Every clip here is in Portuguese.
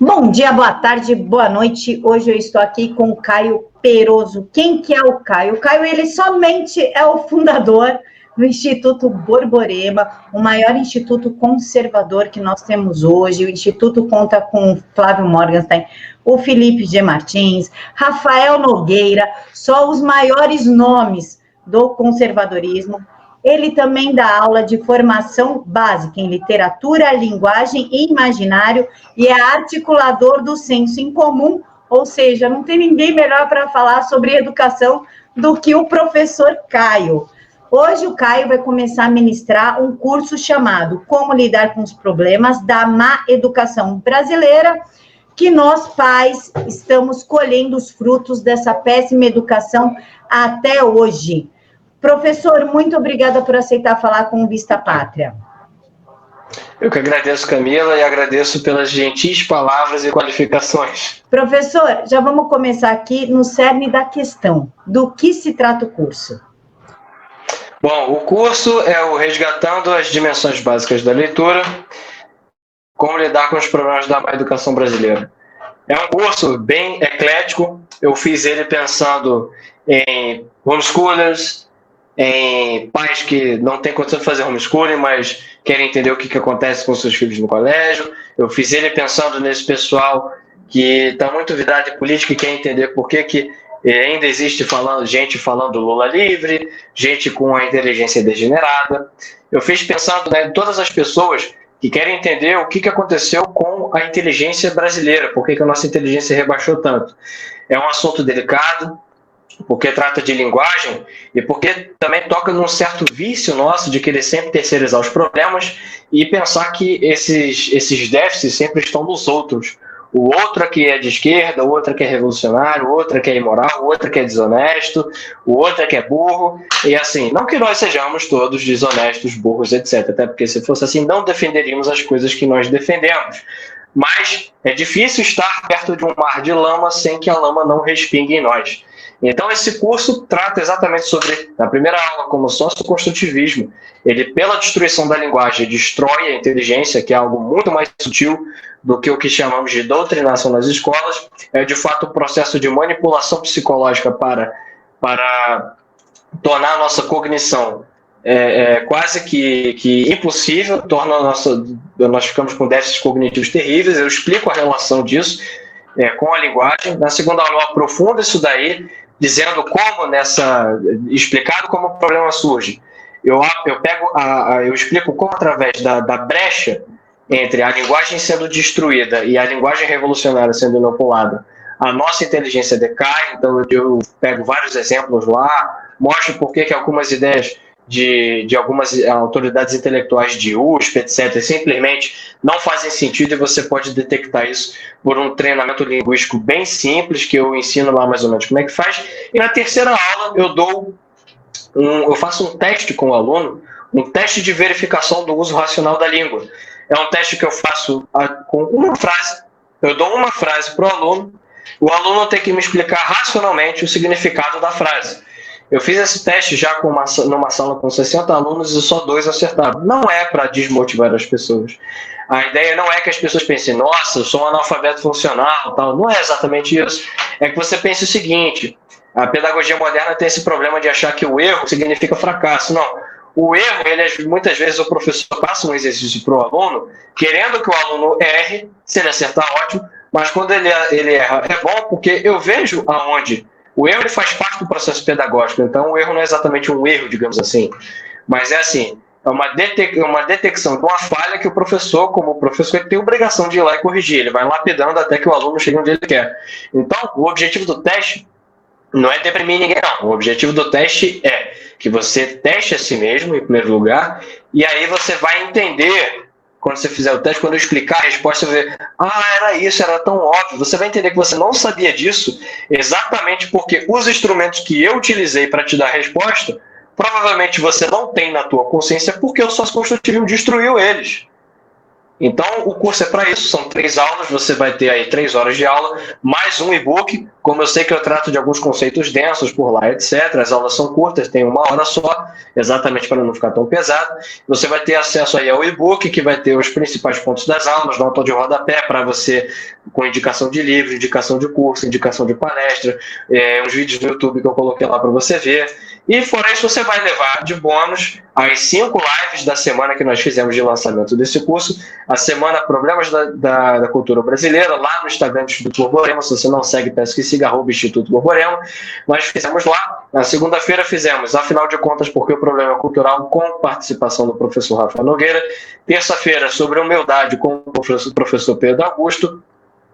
Bom dia, boa tarde, boa noite. Hoje eu estou aqui com o Caio Peroso. Quem que é o Caio? O Caio, ele somente é o fundador do Instituto Borborema, o maior instituto conservador que nós temos hoje. O Instituto conta com o Flávio Morgenstern, o Felipe G. Martins, Rafael Nogueira, só os maiores nomes do conservadorismo. Ele também dá aula de formação básica em literatura, linguagem e imaginário e é articulador do senso em comum, ou seja, não tem ninguém melhor para falar sobre educação do que o professor Caio. Hoje o Caio vai começar a ministrar um curso chamado Como Lidar com os Problemas da Má Educação Brasileira, que nós pais estamos colhendo os frutos dessa péssima educação até hoje. Professor, muito obrigada por aceitar falar com o Vista Pátria. Eu que agradeço, Camila, e agradeço pelas gentis palavras e qualificações. Professor, já vamos começar aqui no cerne da questão. Do que se trata o curso? Bom, o curso é o Resgatando as Dimensões Básicas da Leitura, como lidar com os problemas da má educação brasileira. É um curso bem eclético, eu fiz ele pensando em homeschoolers, em pais que não têm condição de fazer homeschooling, mas querem entender o que acontece com seus filhos no colégio. Eu fiz ele pensando nesse pessoal que está muito vidrado em política e quer entender por que ainda existe gente falando Lula livre, gente com a inteligência degenerada. Eu fiz pensando em todas as pessoas que querem entender o que aconteceu com a inteligência brasileira, por que a nossa inteligência rebaixou tanto. É um assunto delicado, porque trata de linguagem e porque também toca num certo vício nosso de querer sempre terceirizar os problemas e pensar que esses déficits sempre estão nos outros. O outro é que é de esquerda, o outro é que é revolucionário, o outro é que é imoral, o outro é que é desonesto, o outro é que é burro. E assim, não que nós sejamos todos desonestos, burros, etc. Até porque se fosse assim, não defenderíamos as coisas que nós defendemos. Mas é difícil estar perto de um mar de lama sem que a lama não respingue em nós. Então, esse curso trata exatamente sobre, na primeira aula, como socioconstrutivismo. Ele, pela destruição da linguagem, destrói a inteligência, que é algo muito mais sutil do que o que chamamos de doutrinação nas escolas. É, de fato, um processo de manipulação psicológica para tornar a nossa cognição quase que impossível, nós ficamos com déficits cognitivos terríveis. Eu explico a relação disso com a linguagem. Na segunda aula, eu aprofundo isso daí, dizendo explicado como o problema surge. Eu explico como, através da brecha entre a linguagem sendo destruída e a linguagem revolucionária sendo inopulada, a nossa inteligência decai. Então eu pego vários exemplos lá, mostro por que algumas ideias de algumas autoridades intelectuais de USP, etc., simplesmente não fazem sentido, e você pode detectar isso por um treinamento linguístico bem simples, que eu ensino lá mais ou menos como é que faz. E na terceira aula eu faço um teste com o aluno, um teste de verificação do uso racional da língua. É um teste que eu faço com uma frase. Eu dou uma frase para o aluno tem que me explicar racionalmente o significado da frase. Eu fiz esse teste já numa sala com 60 alunos e só 2 acertaram. Não é para desmotivar as pessoas. A ideia não é que as pessoas pensem, nossa, eu sou um analfabeto funcional, tal. Não é exatamente isso. É que você pense o seguinte: a pedagogia moderna tem esse problema de achar que o erro significa fracasso. Não. O erro, muitas vezes o professor passa um exercício para o aluno, querendo que o aluno erre. Se ele acertar, ótimo. Mas quando ele erra, é bom, porque eu vejo aonde o erro, ele faz parte do processo pedagógico. Então o erro não é exatamente um erro, digamos assim, mas é assim, é uma detecção de uma falha que o professor, como professor, ele tem a obrigação de ir lá e corrigir. Ele vai lapidando até que o aluno chegue onde ele quer. Então o objetivo do teste não é deprimir ninguém, não. O objetivo do teste é que você teste a si mesmo, em primeiro lugar, e aí você vai entender, quando você fizer o teste, quando eu explicar a resposta, você vai ver, era isso, era tão óbvio. Você vai entender que você não sabia disso exatamente porque os instrumentos que eu utilizei para te dar a resposta, provavelmente você não tem na tua consciência, porque o socioconstrutivismo destruiu eles. Então, o curso é para isso, são 3 aulas, você vai ter aí 3 horas de aula, mais um e-book, como eu sei que eu trato de alguns conceitos densos por lá, etc. As aulas são curtas, tem 1 hora só, exatamente para não ficar tão pesado. Você vai ter acesso aí ao e-book, que vai ter os principais pontos das aulas, nota de rodapé para você, com indicação de livro, indicação de curso, indicação de palestra, uns vídeos no YouTube que eu coloquei lá para você ver. E fora isso, você vai levar de bônus as 5 lives da semana que nós fizemos de lançamento desse curso. A semana Problemas da Cultura Brasileira, lá no Instagram do Instituto Borborema. Se você não segue, peço que siga @Instituto Borborema. Nós fizemos lá. Na segunda-feira fizemos, afinal de contas, porque o problema é cultural, com participação do professor Rafael Nogueira. Terça-feira, sobre humildade, com o professor Pedro Augusto.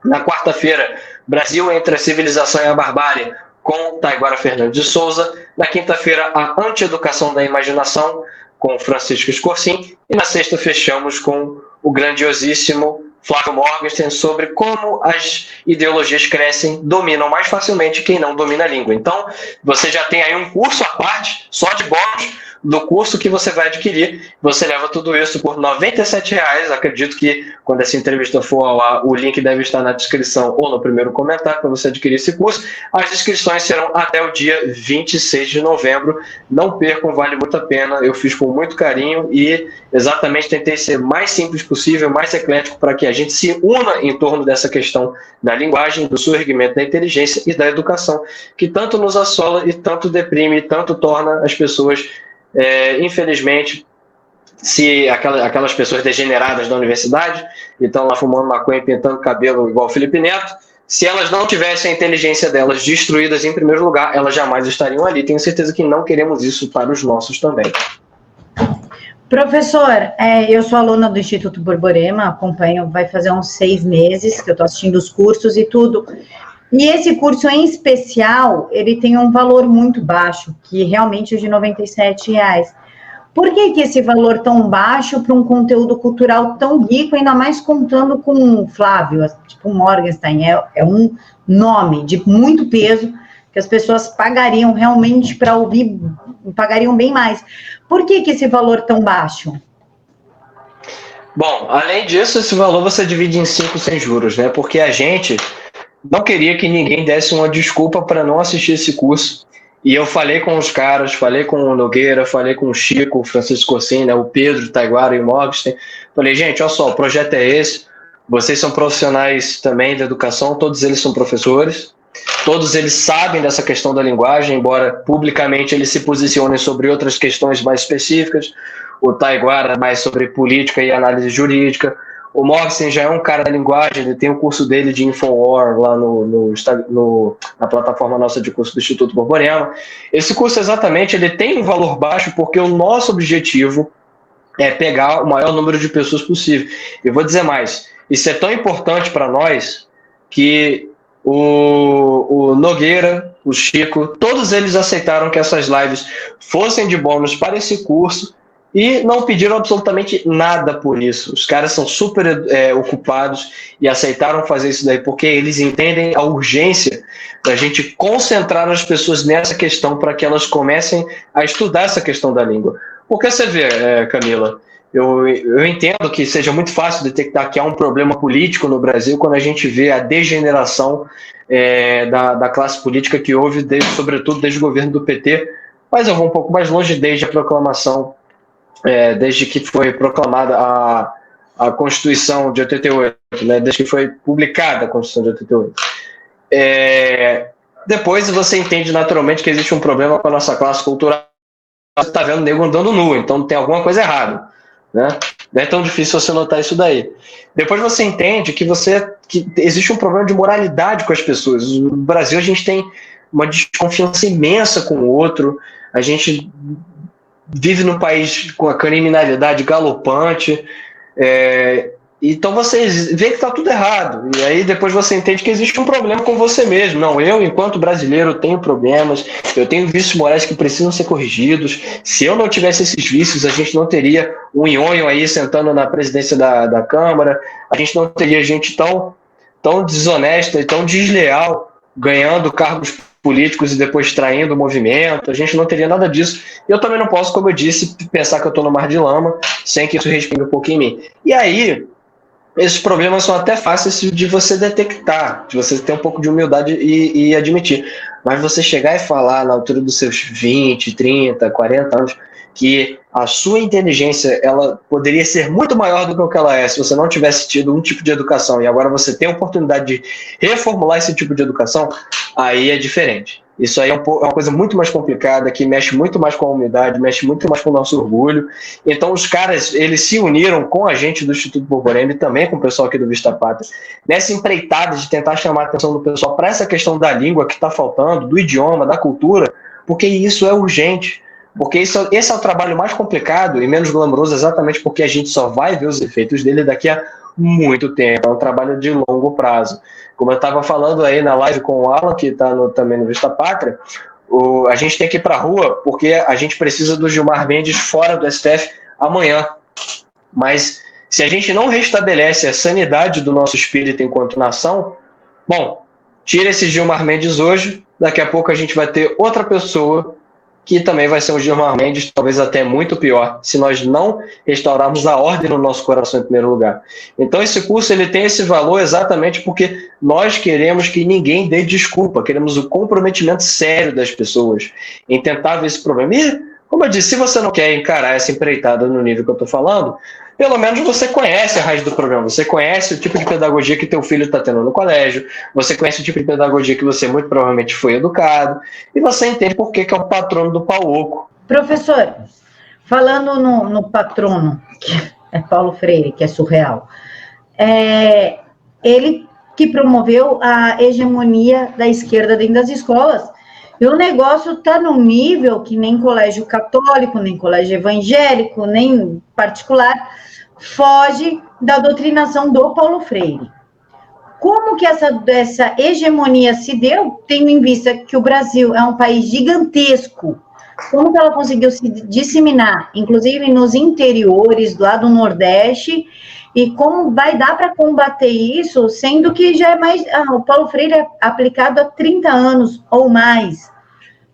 Na quarta-feira, Brasil entre a civilização e a barbárie, com Taiguara Fernandes de Souza. Na quinta-feira, a Antieducação da Imaginação, com Francisco Escorcim. E na sexta, fechamos com o grandiosíssimo Flávio Morgenstern, sobre como as ideologias crescem, dominam mais facilmente quem não domina a língua. Então, você já tem aí um curso à parte, só de bônus, do curso que você vai adquirir. Você leva tudo isso por R$ 97,00. Acredito que quando essa entrevista for ao ar, o link deve estar na descrição ou no primeiro comentário para você adquirir esse curso. As inscrições serão até o dia 26 de novembro. Não percam, vale muito a pena. Eu fiz com muito carinho e exatamente tentei ser mais simples possível, mais eclético, para que a gente se una em torno dessa questão da linguagem, do surgimento da inteligência e da educação, que tanto nos assola e tanto deprime, e tanto torna as pessoas, infelizmente, se aquelas pessoas degeneradas da universidade, e estão lá fumando maconha e pintando cabelo igual o Felipe Neto, se elas não tivessem a inteligência delas destruídas em primeiro lugar, elas jamais estariam ali. Tenho certeza que não queremos isso para os nossos também. Professor, eu sou aluna do Instituto Borborema, acompanho, vai fazer uns 6 meses que eu estou assistindo os cursos e tudo. E esse curso em especial, ele tem um valor muito baixo, que realmente é de R$ 97,00. Por que esse valor tão baixo para um conteúdo cultural tão rico, ainda mais contando com o Flávio, tipo Morgenstern, é um nome de muito peso, que as pessoas pagariam realmente para ouvir, pagariam bem mais. Por que esse valor tão baixo? Bom, além disso, esse valor você divide em 5 sem juros, né? Porque a gente não queria que ninguém desse uma desculpa para não assistir esse curso. E eu falei com os caras, falei com o Nogueira, falei com o Chico, o Francisco Escorcim, né, o Pedro, o Taiguara e o Morgenstern. Falei, gente, olha só, o projeto é esse. Vocês são profissionais também da educação, todos eles são professores. Todos eles sabem dessa questão da linguagem, embora publicamente eles se posicionem sobre outras questões mais específicas. O Taiguara mais sobre política e análise jurídica. O Morgenstern já é um cara da linguagem, ele tem o curso dele de Infowar lá na plataforma nossa de curso do Instituto Borborema. Esse curso, exatamente, ele tem um valor baixo porque o nosso objetivo é pegar o maior número de pessoas possível. Eu vou dizer mais, isso é tão importante para nós que o Nogueira, o Chico, todos eles aceitaram que essas lives fossem de bônus para esse curso e não pediram absolutamente nada por isso. Os caras são super ocupados e aceitaram fazer isso daí porque eles entendem a urgência da gente concentrar as pessoas nessa questão para que elas comecem a estudar essa questão da língua. Porque você vê, Camila, eu entendo que seja muito fácil detectar que há um problema político no Brasil quando a gente vê a degeneração da classe política que houve, sobretudo desde o governo do PT, mas eu vou um pouco mais longe, desde a proclamação, desde que foi proclamada a Constituição de 88, né, desde que foi publicada a Constituição de 88. Depois você entende naturalmente que existe um problema com a nossa classe cultural. Você está vendo o nego andando nu, então tem alguma coisa errada. Né? Não é tão difícil você notar isso daí. Depois você entende que existe um problema de moralidade com as pessoas. No Brasil a gente tem uma desconfiança imensa com o outro, a gente vive num país com a criminalidade galopante, então você vê que está tudo errado, e aí depois você entende que existe um problema com você mesmo. Não, eu, enquanto brasileiro, tenho problemas, eu tenho vícios morais que precisam ser corrigidos. Se eu não tivesse esses vícios, a gente não teria um nhonho aí sentando na presidência da Câmara, a gente não teria gente tão desonesta e tão desleal ganhando cargos políticos e depois traindo o movimento. A gente não teria nada disso. Eu também não posso, como eu disse, pensar que eu estou no mar de lama sem que isso respingue um pouco em mim. E aí esses problemas são até fáceis de você detectar, de você ter um pouco de humildade e admitir. Mas você chegar e falar na altura dos seus 20, 30, 40 anos que a sua inteligência ela poderia ser muito maior do que o que ela é se você não tivesse tido um tipo de educação e agora você tem a oportunidade de reformular esse tipo de educação, aí é diferente. Isso aí é uma coisa muito mais complicada, que mexe muito mais com a humildade, mexe muito mais com o nosso orgulho. Então os caras, eles se uniram com a gente do Instituto Borborema e também com o pessoal aqui do Vista Pátria, nessa empreitada de tentar chamar a atenção do pessoal para essa questão da língua que está faltando, do idioma, da cultura, porque isso é urgente. Porque esse é o trabalho mais complicado e menos glamouroso, exatamente porque a gente só vai ver os efeitos dele daqui a muito tempo. É um trabalho de longo prazo. Como eu estava falando aí na live com o Alan, que está também no Vista Pátria, a gente tem que ir para a rua porque a gente precisa do Gilmar Mendes fora do STF amanhã. Mas se a gente não restabelece a sanidade do nosso espírito enquanto nação, bom, tira esse Gilmar Mendes hoje, daqui a pouco a gente vai ter outra pessoa que também vai ser um Gilmar Mendes, talvez até muito pior, se nós não restaurarmos a ordem no nosso coração em primeiro lugar. Então esse curso ele tem esse valor exatamente porque nós queremos que ninguém dê desculpa, queremos o comprometimento sério das pessoas em tentar ver esse problema. E, como eu disse, se você não quer encarar essa empreitada no nível que eu estou falando, pelo menos você conhece a raiz do problema, você conhece o tipo de pedagogia que teu filho está tendo no colégio, você conhece o tipo de pedagogia que você muito provavelmente foi educado, e você entende por que é o patrono do pau oco. Professor, falando no patrono, que é Paulo Freire, que é surreal, ele que promoveu a hegemonia da esquerda dentro das escolas, e o negócio está num nível que nem colégio católico, nem colégio evangélico, nem particular, foge da doutrinação do Paulo Freire. Como que essa hegemonia se deu, tendo em vista que o Brasil é um país gigantesco? Como que ela conseguiu se disseminar, inclusive nos interiores, lá do Nordeste, e como vai dar para combater isso, sendo que já é mais... o Paulo Freire é aplicado há 30 anos ou mais.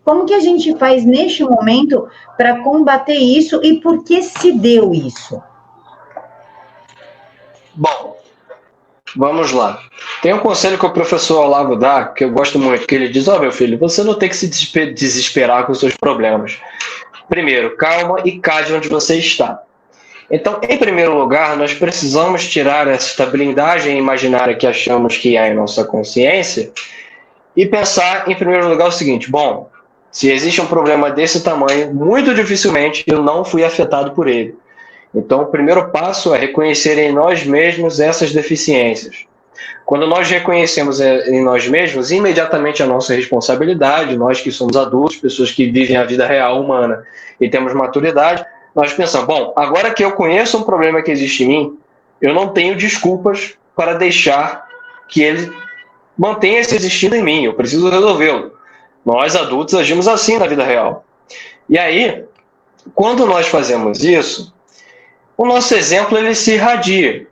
Como que a gente faz neste momento para combater isso e por que se deu isso? Bom, vamos lá. Tem um conselho que o professor Olavo dá, que eu gosto muito, que ele diz, meu filho, você não tem que se desesperar com os seus problemas. Primeiro, calma e cade onde você está. Então, em primeiro lugar, nós precisamos tirar essa blindagem imaginária que achamos que há em nossa consciência e pensar, em primeiro lugar, o seguinte, bom, se existe um problema desse tamanho, muito dificilmente eu não fui afetado por ele. Então, o primeiro passo é reconhecer em nós mesmos essas deficiências. Quando nós reconhecemos em nós mesmos, imediatamente a nossa responsabilidade, nós que somos adultos, pessoas que vivem a vida real humana e temos maturidade, nós pensamos, bom, agora que eu conheço um problema que existe em mim, eu não tenho desculpas para deixar que ele mantenha se existindo em mim, eu preciso resolvê-lo. Nós adultos agimos assim na vida real. E aí, quando nós fazemos isso, o nosso exemplo ele se irradia.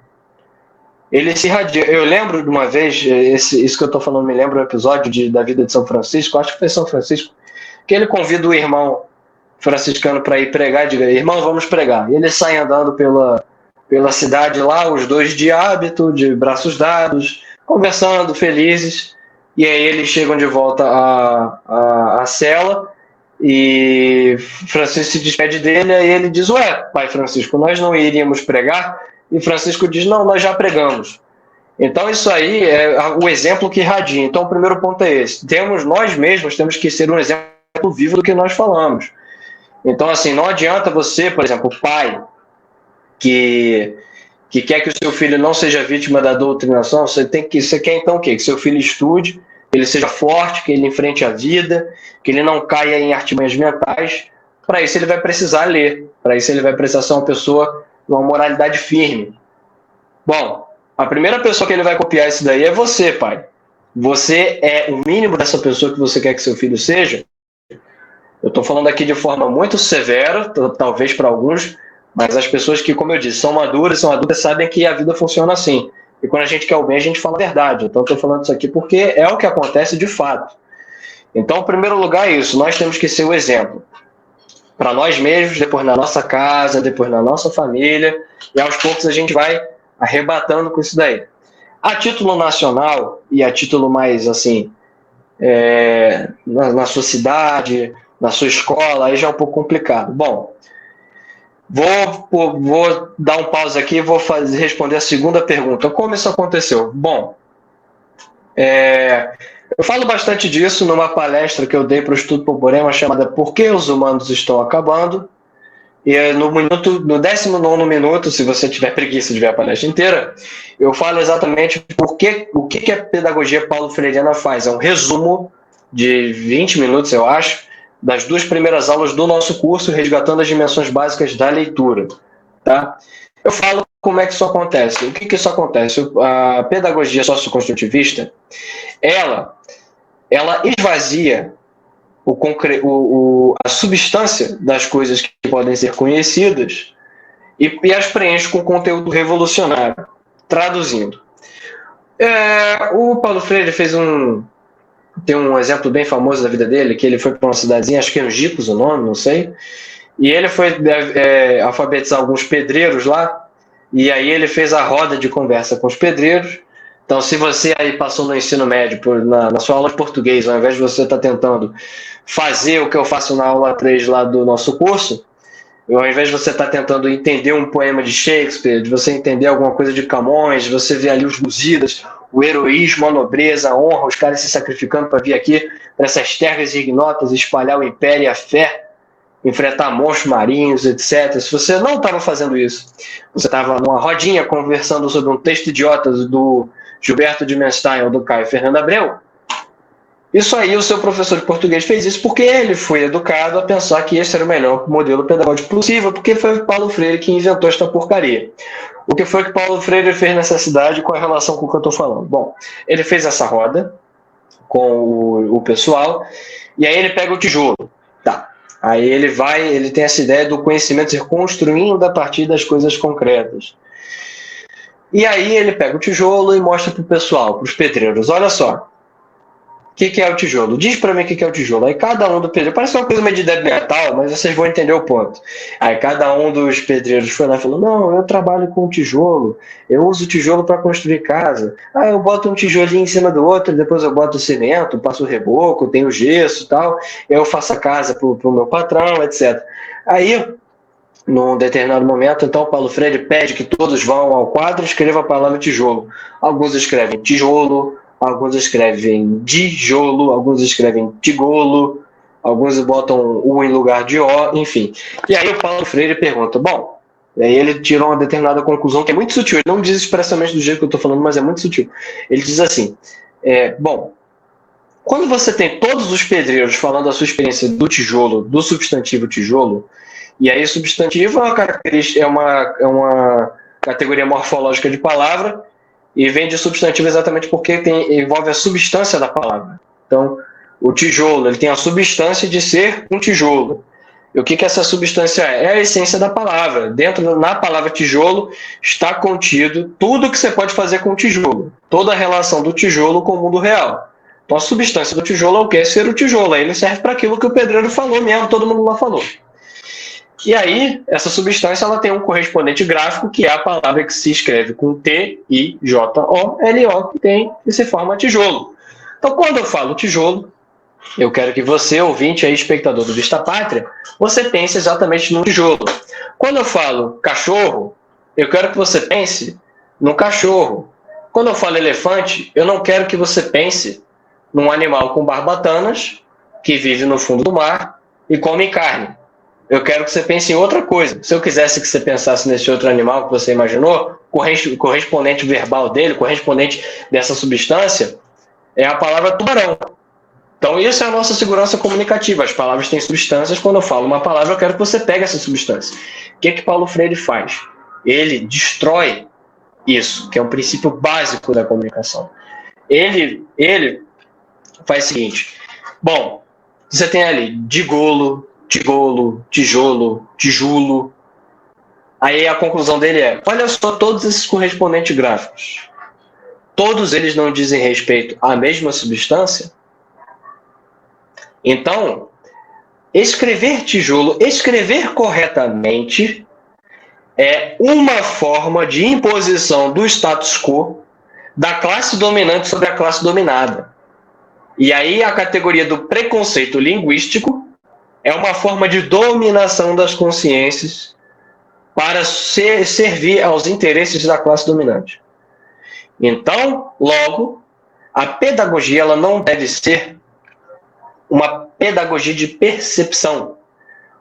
Ele se irradia. Eu lembro de uma vez, isso que eu estou falando me lembra um episódio da vida de São Francisco, acho que foi São Francisco, que ele convida o irmão franciscano para ir pregar, diga, irmão, vamos pregar. E ele sai andando pela cidade lá, os dois de hábito, de braços dados, conversando, felizes, e aí eles chegam de volta à cela, e Francisco se despede dele, e ele diz, pai Francisco, nós não iríamos pregar? E Francisco diz, não, nós já pregamos. Então isso aí é o exemplo que irradia. Então o primeiro ponto é esse, nós mesmos temos que ser um exemplo vivo do que nós falamos. Então, assim, não adianta você, por exemplo, o pai que quer que o seu filho não seja vítima da doutrinação, você quer então o quê? Que seu filho estude, que ele seja forte, que ele enfrente a vida, que ele não caia em artimanhas mentais. Para isso ele vai precisar ler, para isso ele vai precisar ser uma pessoa de uma moralidade firme. Bom, a primeira pessoa que ele vai copiar isso daí é você, pai. Você é o mínimo dessa pessoa que você quer que seu filho seja. Eu estou falando aqui de forma muito severa, talvez para alguns, mas as pessoas que, como eu disse, são maduras, sabem que a vida funciona assim. E quando a gente quer o bem, a gente fala a verdade. Então, estou falando isso aqui porque é o que acontece de fato. Então, em primeiro lugar, é isso. Nós temos que ser o exemplo. Para nós mesmos, depois na nossa casa, depois na nossa família. E aos poucos a gente vai arrebatando com isso daí. A título nacional e a título mais assim, na sua cidade, na sua escola, aí já é um pouco complicado. Bom, vou dar um pause aqui e vou responder a segunda pergunta. Como isso aconteceu? Bom, eu falo bastante disso numa palestra que eu dei para o Instituto Borborema chamada Por que os humanos estão acabando? E no 19º minuto, se você tiver preguiça de ver a palestra inteira, eu falo exatamente o que a pedagogia paulo freiriana faz. É um resumo de 20 minutos, eu acho, das 2 primeiras aulas do nosso curso, resgatando as dimensões básicas da leitura. Tá? Eu falo como é que isso acontece. O que isso acontece? A pedagogia socioconstrutivista, ela esvazia a substância das coisas que podem ser conhecidas e as preenche com conteúdo revolucionário. Traduzindo, o Paulo Freire tem um exemplo bem famoso da vida dele, que ele foi para uma cidadezinha, acho que é Angicos o nome, não sei, e ele foi alfabetizar alguns pedreiros lá, e aí ele fez a roda de conversa com os pedreiros. Então, se você aí passou no ensino médio, na sua aula de português, ao invés de você estar tentando fazer o que eu faço na aula 3 lá do nosso curso, ao invés de você estar tentando entender um poema de Shakespeare, de você entender alguma coisa de Camões, de você ver ali os Lusíadas, o heroísmo, a nobreza, a honra, os caras se sacrificando para vir aqui, para essas terras ignotas, espalhar o império e a fé, enfrentar monstros marinhos, etc. Se você não estava fazendo isso, você estava numa rodinha conversando sobre um texto idiota do Gilberto de Menstein ou do Caio Fernando Abreu, isso aí o seu professor de português fez isso porque ele foi educado a pensar que esse era o melhor modelo pedagógico possível, porque foi o Paulo Freire que inventou esta porcaria. O que foi que Paulo Freire fez nessa cidade com a relação com o que eu estou falando? Bom, ele fez essa roda com o pessoal, e aí ele pega o tijolo. Tá. Aí ele tem essa ideia do conhecimento ser construindo a partir das coisas concretas. E aí ele pega o tijolo e mostra para o pessoal, para os pedreiros, olha só, o que é o tijolo? Diz para mim o que é o tijolo. Aí cada um do pedreiro, parece uma coisa meio de débil mental, mas vocês vão entender o ponto. Aí cada um dos pedreiros foi lá e falou, não, eu trabalho com tijolo, eu uso tijolo para construir casa. Ah, eu boto um tijolinho em cima do outro, depois eu boto o cimento, passo o reboco, tenho gesso e tal, eu faço a casa para o meu patrão, etc. Aí, num determinado momento, então, Paulo Freire pede que todos vão ao quadro e escrevam a palavra tijolo. Alguns escrevem tijolo, alguns escrevem tijolo, alguns escrevem tigolo, alguns botam U em lugar de O, enfim. E aí o Paulo Freire pergunta, bom, aí ele tirou uma determinada conclusão que é muito sutil, ele não diz expressamente do jeito que eu estou falando, mas é muito sutil. Ele diz assim, bom, quando você tem todos os pedreiros falando a sua experiência do tijolo, do substantivo tijolo, e aí substantivo é uma categoria morfológica de palavra, e vem de substantivo exatamente porque envolve a substância da palavra. Então, o tijolo ele tem a substância de ser um tijolo. E o que essa substância é? É a essência da palavra. Na palavra tijolo está contido tudo que você pode fazer com o tijolo. Toda a relação do tijolo com o mundo real. Então, a substância do tijolo é o quê? É ser o tijolo. Aí ele serve para aquilo que o pedreiro falou mesmo, todo mundo lá falou. E aí, essa substância ela tem um correspondente gráfico, que é a palavra que se escreve com T-I-J-O-L-O, que se forma tijolo. Então, quando eu falo tijolo, eu quero que você, ouvinte e espectador do Vista Pátria, você pense exatamente no tijolo. Quando eu falo cachorro, eu quero que você pense no cachorro. Quando eu falo elefante, eu não quero que você pense num animal com barbatanas, que vive no fundo do mar e come carne. Eu quero que você pense em outra coisa. Se eu quisesse que você pensasse nesse outro animal que você imaginou, correspondente verbal dele, correspondente dessa substância, é a palavra tubarão. Então, isso é a nossa segurança comunicativa. As palavras têm substâncias. Quando eu falo uma palavra, eu quero que você pegue essa substância. O que Paulo Freire faz? Ele destrói isso, que é um princípio básico da comunicação. Ele faz o seguinte. Bom, você tem ali digolo, tigolo, tijolo, tijulo. Aí a conclusão dele é, olha só todos esses correspondentes gráficos. Todos eles não dizem respeito à mesma substância? Então, escrever tijolo, escrever corretamente, é uma forma de imposição do status quo da classe dominante sobre a classe dominada. E aí a categoria do preconceito linguístico é uma forma de dominação das consciências para servir aos interesses da classe dominante. Então, logo, a pedagogia ela não deve ser uma pedagogia de percepção,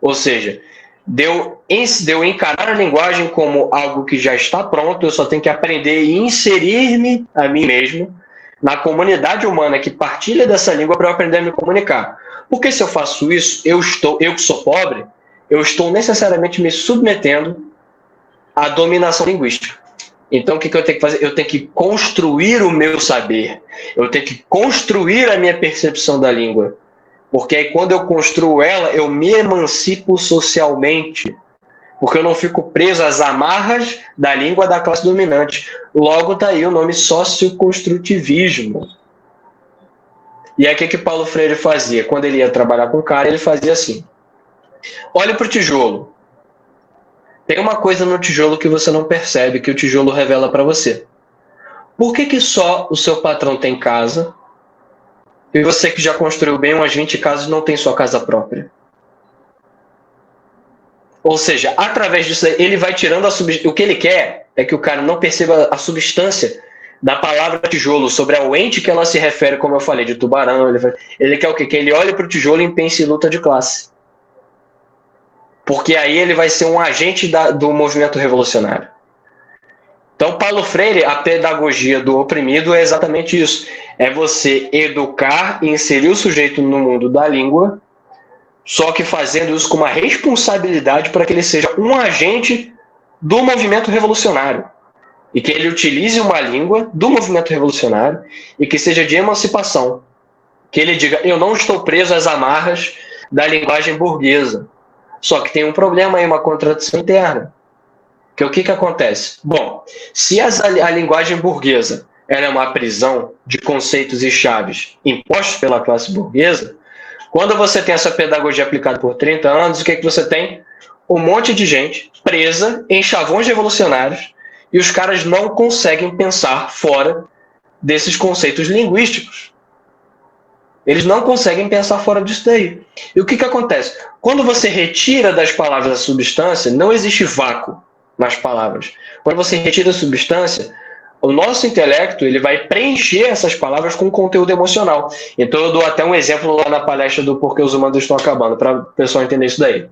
ou seja, de eu encarar a linguagem como algo que já está pronto, eu só tenho que aprender e inserir-me a mim mesmo na comunidade humana que partilha dessa língua para eu aprender a me comunicar. Porque se eu faço isso, eu que sou pobre, eu estou necessariamente me submetendo à dominação linguística. Então, o que eu tenho que fazer? Eu tenho que construir o meu saber. Eu tenho que construir a minha percepção da língua. Porque aí, quando eu construo ela, eu me emancipo socialmente. Porque eu não fico preso às amarras da língua da classe dominante. Logo, está aí o nome socioconstrutivismo. E aí, o que Paulo Freire fazia? Quando ele ia trabalhar com o cara, ele fazia assim. Olhe para o tijolo. Tem uma coisa no tijolo que você não percebe, que o tijolo revela para você. Por que só o seu patrão tem casa e você que já construiu bem umas 20 casas não tem sua casa própria? Ou seja, através disso ele vai tirando a substância. O que ele quer é que o cara não perceba a substância da palavra tijolo, sobre o ente que ela se refere, como eu falei, de tubarão. Ele quer o quê? Que ele olhe para o tijolo e pense em luta de classe. Porque aí ele vai ser um agente do movimento revolucionário. Então, Paulo Freire, a pedagogia do oprimido é exatamente isso. É você educar e inserir o sujeito no mundo da língua, só que fazendo isso com uma responsabilidade para que ele seja um agente do movimento revolucionário. E que ele utilize uma língua do movimento revolucionário e que seja de emancipação. Que ele diga, eu não estou preso às amarras da linguagem burguesa. Só que tem um problema aí, uma contradição interna. Que o que acontece? Bom, se a linguagem burguesa ela é uma prisão de conceitos e chaves impostos pela classe burguesa, quando você tem essa pedagogia aplicada por 30 anos, o que você tem? Um monte de gente presa em chavões revolucionários e os caras não conseguem pensar fora desses conceitos linguísticos. Eles não conseguem pensar fora disso daí. E o que acontece? Quando você retira das palavras a substância, não existe vácuo nas palavras. Quando você retira a substância, o nosso intelecto ele vai preencher essas palavras com conteúdo emocional. Então eu dou até um exemplo lá na palestra do Porquê os Humanos Estão Acabando, para o pessoal entender isso daí.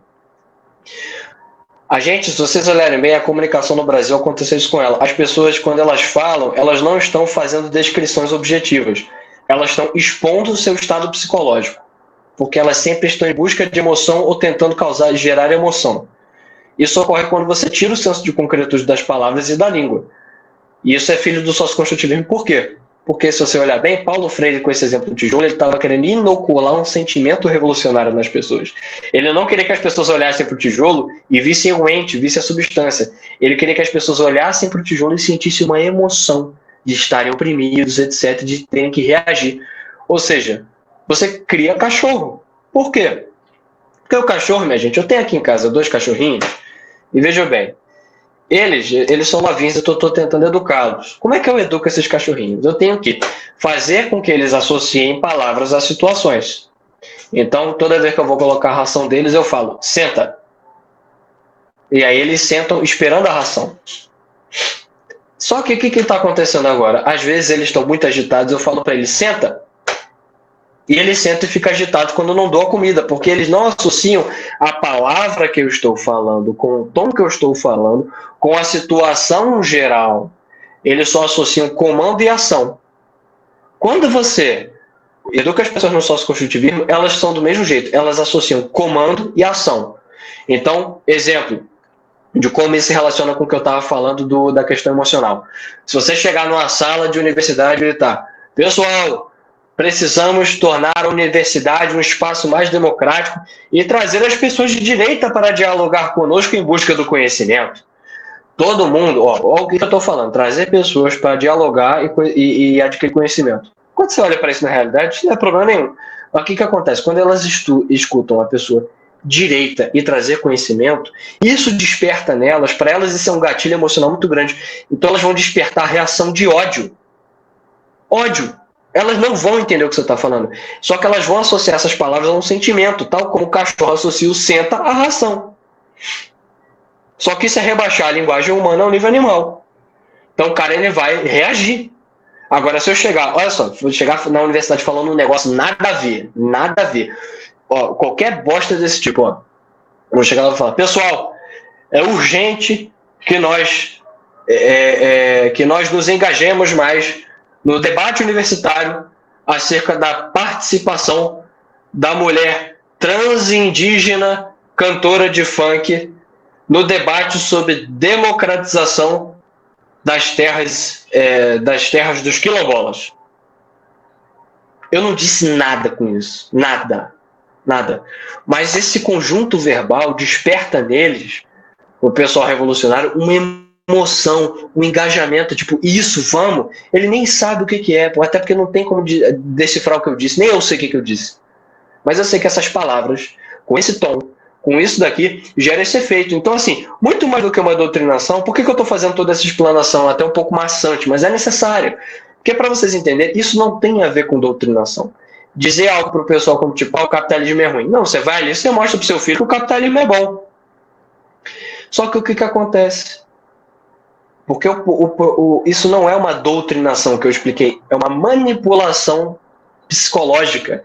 A gente, se vocês olharem bem, a comunicação no Brasil aconteceu isso com ela. As pessoas, quando elas falam, elas não estão fazendo descrições objetivas. Elas estão expondo o seu estado psicológico, porque elas sempre estão em busca de emoção ou tentando gerar emoção. Isso ocorre quando você tira o senso de concretude das palavras e da língua. E isso é filho do socioconstrutivismo. Por quê? Porque se você olhar bem, Paulo Freire, com esse exemplo do tijolo, ele estava querendo inocular um sentimento revolucionário nas pessoas. Ele não queria que as pessoas olhassem para o tijolo e vissem o ente, vissem a substância. Ele queria que as pessoas olhassem para o tijolo e sentissem uma emoção de estarem oprimidos, etc., de terem que reagir. Ou seja, você cria cachorro. Por quê? Porque o cachorro, minha gente, eu tenho aqui em casa 2 cachorrinhos, e vejam bem, eles são novinhos, eu estou tentando educá-los. Como é que eu educo esses cachorrinhos? Eu tenho que fazer com que eles associem palavras a situações. Então, toda vez que eu vou colocar a ração deles, eu falo, senta. E aí eles sentam esperando a ração. Só que o que está acontecendo agora? Às vezes eles estão muito agitados, eu falo para eles, senta. E eles sentam e ficam agitados quando eu não dou a comida, porque eles não associam a palavra que eu estou falando, com o tom que eu estou falando, com a situação geral. Eles só associam comando e ação. Quando você educa as pessoas no socioconstrutivismo, elas são do mesmo jeito, elas associam comando e ação. Então, exemplo de como isso se relaciona com o que eu estava falando da questão emocional. Se você chegar numa sala de universidade e gritar, pessoal, precisamos tornar a universidade um espaço mais democrático e trazer as pessoas de direita para dialogar conosco em busca do conhecimento. Todo mundo, olha o que eu estou falando, trazer pessoas para dialogar e adquirir conhecimento. Quando você olha para isso na realidade, isso não é problema nenhum. Mas o que acontece? Quando elas escutam a pessoa direita e trazer conhecimento, isso desperta nelas, para elas isso é um gatilho emocional muito grande. Então elas vão despertar a reação de ódio. Ódio. Elas não vão entender o que você está falando. Só que elas vão associar essas palavras a um sentimento, tal como o cachorro associa o senta à ração. Só que isso é rebaixar a linguagem humana ao nível animal. Então o cara ele vai reagir. Agora, se eu chegar, olha só, vou chegar na universidade falando um negócio nada a ver, nada a ver. Ó, qualquer bosta desse tipo, ó. Vou chegar lá e falar, pessoal, é urgente que nós nos engajemos mais no debate universitário acerca da participação da mulher transindígena cantora de funk no debate sobre democratização das terras dos quilombolas. Eu não disse nada com isso, nada. Mas esse conjunto verbal desperta neles, o pessoal revolucionário, uma emoção, um engajamento, tipo, isso, vamos. Ele nem sabe o que é, até porque não tem como decifrar o que eu disse, nem eu sei o que eu disse. Mas eu sei que essas palavras, com esse tom, com isso daqui, gera esse efeito. Então, assim, muito mais do que uma doutrinação, por que eu estou fazendo toda essa explanação até um pouco maçante, mas é necessária? Porque para vocês entenderem, isso não tem a ver com doutrinação. Dizer algo para o pessoal como tipo, o capitalismo é ruim. Não, você vai ali e você mostra para o seu filho que o capitalismo é bom. Só que o que acontece? Porque isso não é uma doutrinação que eu expliquei, é uma manipulação psicológica.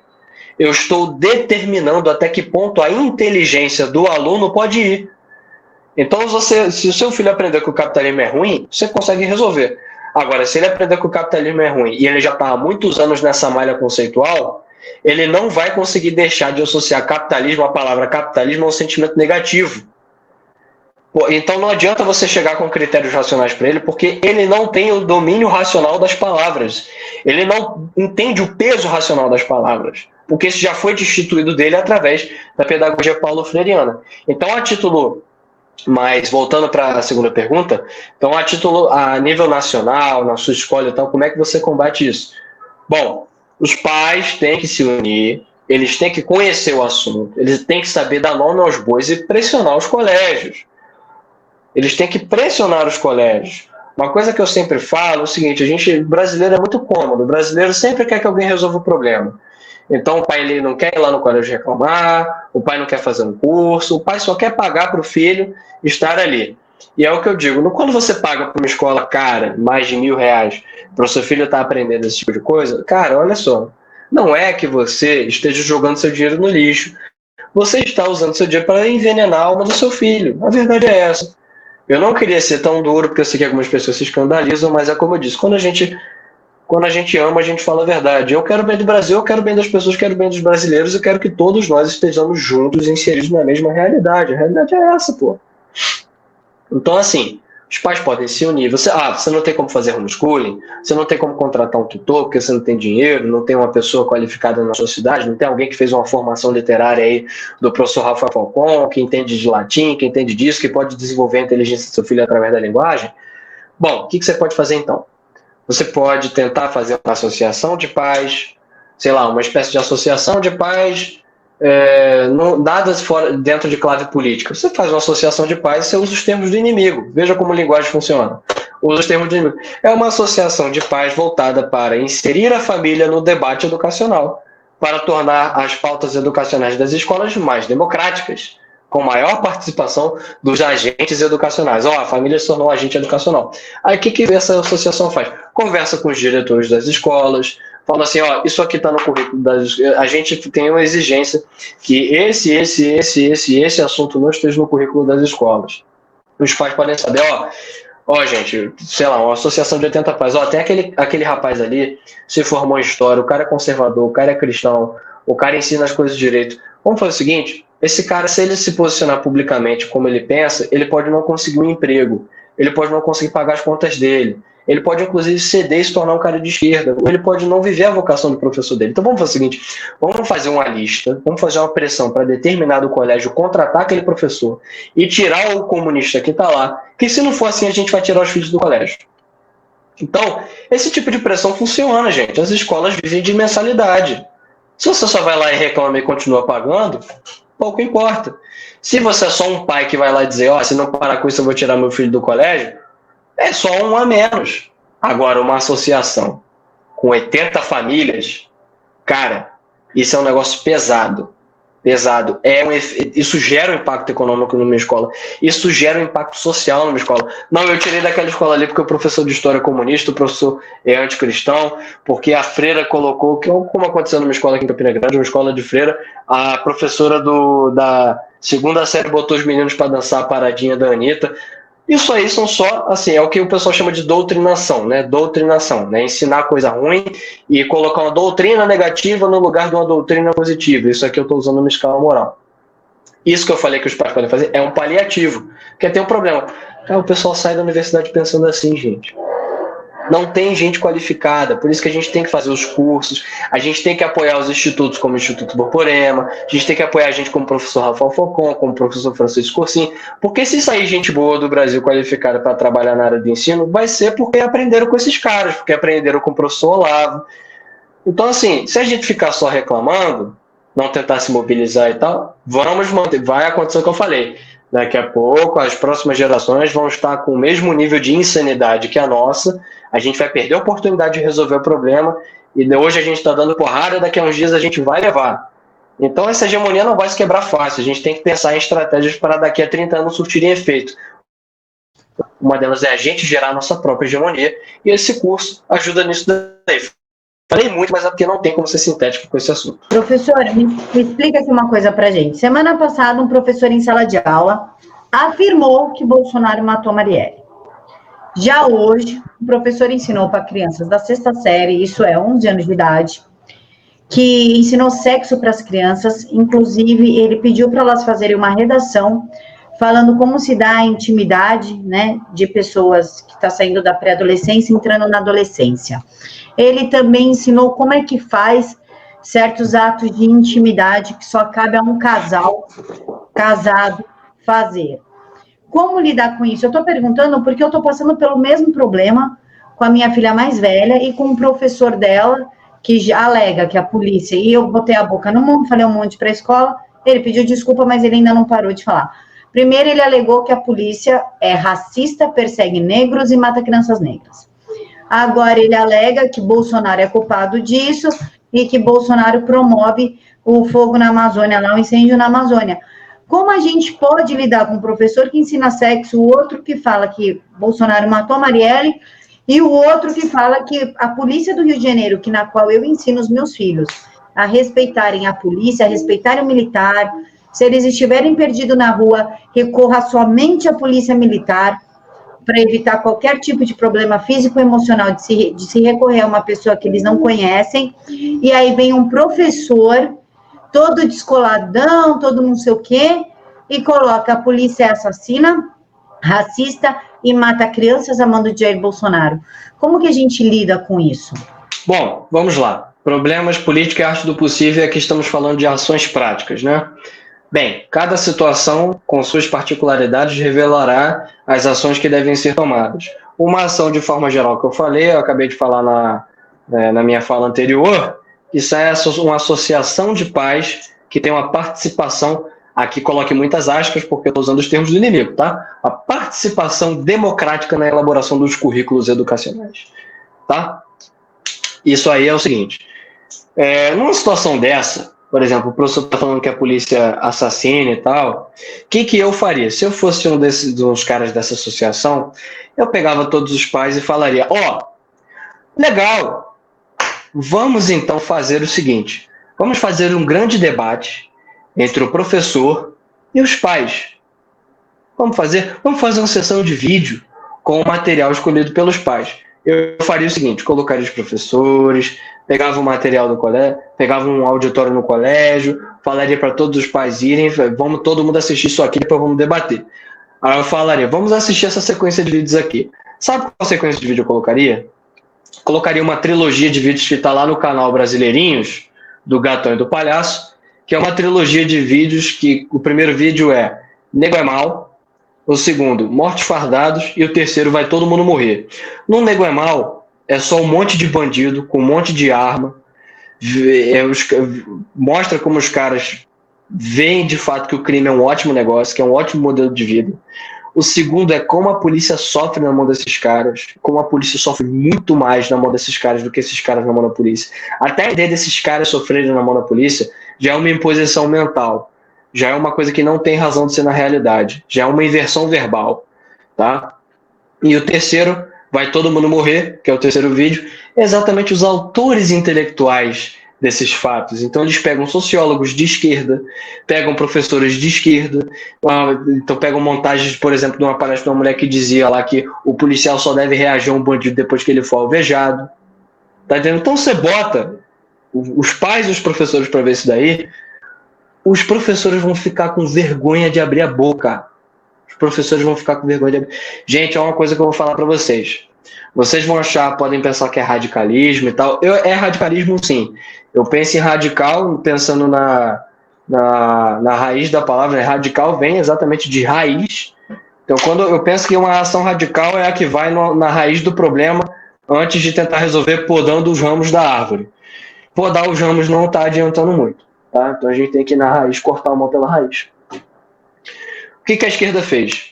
Eu estou determinando até que ponto a inteligência do aluno pode ir. Então, se o seu filho aprender que o capitalismo é ruim, você consegue resolver. Agora, se ele aprender que o capitalismo é ruim e ele já está há muitos anos nessa malha conceitual, ele não vai conseguir deixar de associar capitalismo, a palavra capitalismo, a um sentimento negativo. Então não adianta você chegar com critérios racionais para ele, porque ele não tem o domínio racional das palavras. Ele não entende o peso racional das palavras, porque isso já foi destituído dele através da pedagogia paulo-freiriana. Então, a título, mas voltando para a segunda pergunta, então a nível nacional, na sua escola e tal, como é que você combate isso? Bom, os pais têm que se unir, eles têm que conhecer o assunto, eles têm que saber dar nome aos bois e pressionar os colégios. Eles têm que pressionar os colégios. Uma coisa que eu sempre falo é o seguinte, o brasileiro é muito cômodo, o brasileiro sempre quer que alguém resolva o problema. Então o pai ele não quer ir lá no colégio reclamar, o pai não quer fazer um curso, o pai só quer pagar para o filho estar ali. E é o que eu digo, quando você paga para uma escola cara, mais de R$1.000, para o seu filho estar aprendendo esse tipo de coisa, cara, olha só, não é que você esteja jogando seu dinheiro no lixo, você está usando seu dinheiro para envenenar a alma do seu filho, a verdade é essa. Eu não queria ser tão duro, porque eu sei que algumas pessoas se escandalizam, mas é como eu disse, quando a gente ama, a gente fala a verdade. Eu quero bem do Brasil, eu quero bem das pessoas, eu quero bem dos brasileiros, eu quero que todos nós estejamos juntos, inseridos na mesma realidade. A realidade é essa, pô. Então, assim, os pais podem se unir. Você não tem como fazer homeschooling, você não tem como contratar um tutor, porque você não tem dinheiro, não tem uma pessoa qualificada na sua cidade, não tem alguém que fez uma formação literária aí do professor Rafael Falcon, que entende de latim, que entende disso, que pode desenvolver a inteligência do seu filho através da linguagem. Bom, o que você pode fazer então? Você pode tentar fazer uma associação de pais, sei lá, uma espécie de associação de pais, nada fora, dentro de clave política. Você faz uma associação de pais e você usa os termos do inimigo. Veja como a linguagem funciona. Usa os termos do inimigo. É uma associação de pais voltada para inserir a família no debate educacional, para tornar as pautas educacionais das escolas mais democráticas, com maior participação dos agentes educacionais. A família se tornou agente educacional. Aí o que essa associação faz? Conversa com os diretores das escolas, fala assim, isso aqui está no currículo a gente tem uma exigência que esse assunto não esteja no currículo das escolas. Os pais podem saber, gente, sei lá, uma associação de 80 pais, tem aquele rapaz ali, se formou em história, o cara é conservador, o cara é cristão, o cara ensina as coisas direito. Vamos fazer o seguinte, esse cara, se ele se posicionar publicamente como ele pensa, ele pode não conseguir um emprego, ele pode não conseguir pagar as contas dele, ele pode inclusive ceder e se tornar um cara de esquerda, ou ele pode não viver a vocação do professor dele. Então vamos fazer o seguinte, vamos fazer uma lista, vamos fazer uma pressão para determinado colégio contratar aquele professor e tirar o comunista que está lá, que se não for assim a gente vai tirar os filhos do colégio. Então, esse tipo de pressão funciona, gente. As escolas vivem de mensalidade. Se você só vai lá e reclama e continua pagando, pouco importa. Se você é só um pai que vai lá dizer, se não parar com isso eu vou tirar meu filho do colégio, é só um a menos. Agora, uma associação com 80 famílias, cara, isso é um negócio pesado. Pesado. Isso gera um impacto econômico numa escola. Isso gera um impacto social numa escola. Não, eu tirei daquela escola ali porque o professor de história é comunista, o professor é anticristão, porque a freira colocou, como aconteceu numa escola aqui em Campina Grande, uma escola de freira, a professora da segunda série botou os meninos para dançar a paradinha da Anitta. Isso aí são só, assim, é o que o pessoal chama de doutrinação, né? Doutrinação, né? Ensinar coisa ruim e colocar uma doutrina negativa no lugar de uma doutrina positiva. Isso aqui eu estou usando uma escala moral. Isso que eu falei que os pais podem fazer é um paliativo, porque tem um problema. O pessoal sai da universidade pensando assim, gente. Não tem gente qualificada, por isso que a gente tem que fazer os cursos, a gente tem que apoiar os institutos como o Instituto Borborema, a gente tem que apoiar a gente como o professor Rafael Focon, como o professor Francisco Cursim, porque se sair gente boa do Brasil qualificada para trabalhar na área do ensino, vai ser porque aprenderam com esses caras, porque aprenderam com o professor Olavo. Então, assim, se a gente ficar só reclamando, não tentar se mobilizar e tal, vamos manter, vai acontecer o que eu falei. Daqui a pouco, as próximas gerações vão estar com o mesmo nível de insanidade que a nossa, a gente vai perder a oportunidade de resolver o problema, e hoje a gente está dando porrada, daqui a uns dias a gente vai levar. Então essa hegemonia não vai se quebrar fácil, a gente tem que pensar em estratégias para daqui a 30 anos surtirem efeito. Uma delas é a gente gerar a nossa própria hegemonia, e esse curso ajuda nisso daí. Falei muito, mas é porque não tem como ser sintético com esse assunto. Professor, me explica aqui uma coisa pra gente. Semana passada, um professor em sala de aula afirmou que Bolsonaro matou Marielle. Já hoje, o professor ensinou para crianças da sexta série, isso é 11 anos de idade, que ensinou sexo para as crianças, inclusive ele pediu para elas fazerem uma redação falando como se dá a intimidade, né, de pessoas que estão saindo da pré-adolescência, entrando na adolescência. Ele também ensinou como é que faz certos atos de intimidade que só cabe a um casal casado fazer. Como lidar com isso? Eu estou perguntando porque eu estou passando pelo mesmo problema com a minha filha mais velha e com o professor dela, que já alega que a polícia, e eu botei a boca no mundo, falei um monte para a escola, ele pediu desculpa, mas ele ainda não parou de falar. Primeiro, ele alegou que a polícia é racista, persegue negros e mata crianças negras. Agora, ele alega que Bolsonaro é culpado disso e que Bolsonaro promove o fogo na Amazônia, lá o incêndio na Amazônia. Como a gente pode lidar com um professor que ensina sexo, o outro que fala que Bolsonaro matou Marielle e o outro que fala que a polícia do Rio de Janeiro, que na qual eu ensino os meus filhos a respeitarem a polícia, a respeitarem o militar, se eles estiverem perdidos na rua, recorra somente à polícia militar para evitar qualquer tipo de problema físico ou emocional de se recorrer a uma pessoa que eles não conhecem, e aí vem um professor todo descoladão, todo não sei o quê, e coloca a polícia assassina, racista, e mata crianças a mando de Jair Bolsonaro. Como que a gente lida com isso? Bom, vamos lá. Problemas, política e arte do possível, aqui estamos falando de ações práticas, né? Bem, cada situação, com suas particularidades, revelará as ações que devem ser tomadas. Uma ação, de forma geral, que eu acabei de falar na minha fala anterior, isso é uma associação de pais que tem uma participação, aqui coloque muitas aspas, porque eu estou usando os termos do inimigo, tá? A participação democrática na elaboração dos currículos educacionais, tá? Isso aí é o seguinte, numa situação dessa, por exemplo, o professor está falando que a polícia assassina e tal, o que eu faria? Se eu fosse dos caras dessa associação, eu pegava todos os pais e falaria, legal, vamos então fazer o seguinte, vamos fazer um grande debate entre o professor e os pais. Vamos fazer uma sessão de vídeo com o material escolhido pelos pais. Eu faria o seguinte, colocaria os professores, pegava o material do colégio, pegava um auditório no colégio, falaria para todos os pais irem, vamos todo mundo assistir isso aqui, depois vamos debater. Aí eu falaria, vamos assistir essa sequência de vídeos aqui. Sabe qual sequência de vídeo eu colocaria? Colocaria uma trilogia de vídeos que está lá no canal Brasileirinhos, do Gatão e do Palhaço, que é uma trilogia de vídeos que o primeiro vídeo é Nego é Mal, o segundo, Mortos Fardados, e o terceiro, Vai Todo Mundo Morrer. No Nego é Mal, é só um monte de bandido, com um monte de arma, mostra como os caras veem de fato que o crime é um ótimo negócio, que é um ótimo modelo de vida. O segundo é como a polícia sofre na mão desses caras, como a polícia sofre muito mais na mão desses caras do que esses caras na mão da polícia. Até a ideia desses caras sofrerem na mão da polícia já é uma imposição mental, já é uma coisa que não tem razão de ser na realidade, já é uma inversão verbal, tá? E o terceiro, vai todo mundo morrer, que é o terceiro vídeo, é exatamente os autores intelectuais desses fatos. Então eles pegam sociólogos de esquerda, pegam professores de esquerda, então pegam montagens, por exemplo, de uma palestra de uma mulher que dizia lá que o policial só deve reagir a um bandido depois que ele for alvejado. Tá entendendo? Então você bota os pais e os professores para ver isso daí, os professores vão ficar com vergonha de abrir a boca. Os professores vão ficar com vergonha de abrir. Gente, é uma coisa que eu vou falar para vocês. Vocês vão achar, podem pensar que é radicalismo e tal. É radicalismo, sim. Eu penso em radical, pensando na raiz da palavra, né? Radical vem exatamente de raiz. Então, quando eu penso que uma ação radical é a que vai na raiz do problema antes de tentar resolver podando os ramos da árvore. Podar os ramos não está adiantando muito. Tá? Então, a gente tem que ir na raiz, cortar o mal pela raiz. O que a esquerda fez?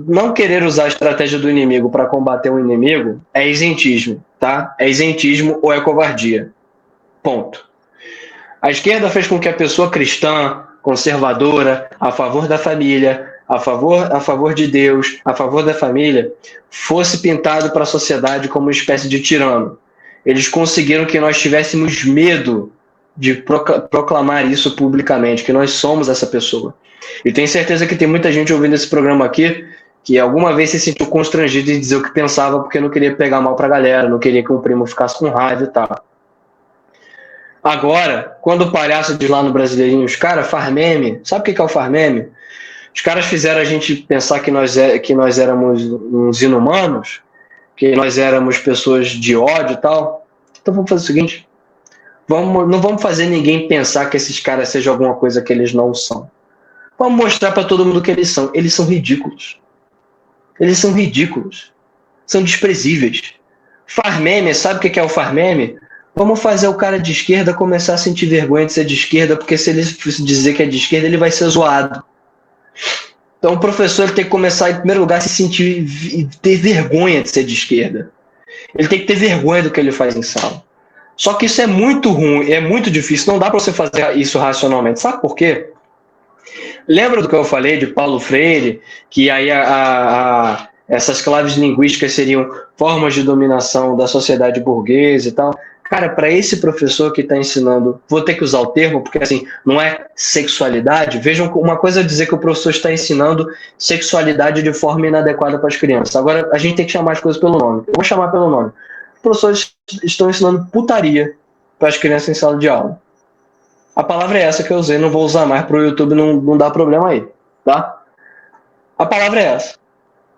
Não querer usar a estratégia do inimigo para combater o inimigo é isentismo, tá? É isentismo ou é covardia. Ponto. A esquerda fez com que a pessoa cristã, conservadora, a favor da família, a favor de Deus, a favor da família, fosse pintado para a sociedade como uma espécie de tirano. Eles conseguiram que nós tivéssemos medo de proclamar isso publicamente, que nós somos essa pessoa. E tenho certeza que tem muita gente ouvindo esse programa aqui que alguma vez se sentiu constrangido de dizer o que pensava porque não queria pegar mal pra galera, não queria que o primo ficasse com raiva e tal. Agora, quando o palhaço diz lá no Brasileirinho, os caras, farmeme, sabe o que é o farmeme? Os caras fizeram a gente pensar que nós éramos uns inumanos, que nós éramos pessoas de ódio e tal. Então vamos fazer o seguinte, não vamos fazer ninguém pensar que esses caras sejam alguma coisa que eles não são. Vamos mostrar para todo mundo que eles são. Eles são ridículos. Eles são ridículos. São desprezíveis. Farmeme, sabe o que é o farmeme? Vamos fazer o cara de esquerda começar a sentir vergonha de ser de esquerda, porque se ele dizer que é de esquerda, ele vai ser zoado. Então o professor ele tem que começar, em primeiro lugar, a se sentir e ter vergonha de ser de esquerda. Ele tem que ter vergonha do que ele faz em sala. Só que isso é muito ruim, é muito difícil. Não dá para você fazer isso racionalmente. Sabe por quê? Lembra do que eu falei de Paulo Freire, que aí essas claves linguísticas seriam formas de dominação da sociedade burguesa e tal? Cara, para esse professor que está ensinando, vou ter que usar o termo, porque assim, não é sexualidade. Vejam, uma coisa é dizer que o professor está ensinando sexualidade de forma inadequada para as crianças. Agora, a gente tem que chamar as coisas pelo nome. Eu vou chamar pelo nome. Os professores estão ensinando putaria para as crianças em sala de aula. A palavra é essa que eu usei, não vou usar mais para o YouTube não dar problema aí, tá? A palavra é essa.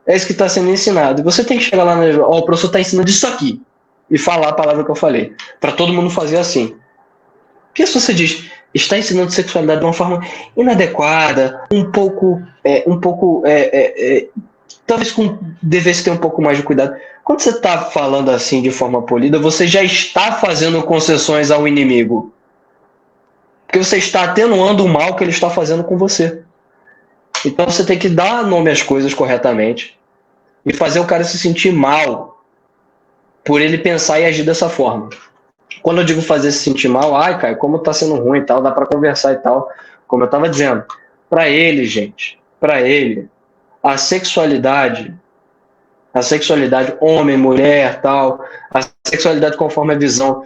É isso que está sendo ensinado. E você tem que chegar lá, o professor está ensinando isso aqui, e falar a palavra que eu falei, para todo mundo fazer assim. Porque se você diz, está ensinando sexualidade de uma forma inadequada, talvez devesse ter um pouco mais de cuidado. Quando você está falando assim de forma polida, você já está fazendo concessões ao inimigo. Porque você está atenuando o mal que ele está fazendo com você. Então você tem que dar nome às coisas corretamente e fazer o cara se sentir mal por ele pensar e agir dessa forma. Quando eu digo fazer se sentir mal, Caio, como tá sendo ruim e tal, dá para conversar e tal, como eu estava dizendo. Para ele, gente, para ele, a sexualidade homem, mulher, tal, a sexualidade conforme a visão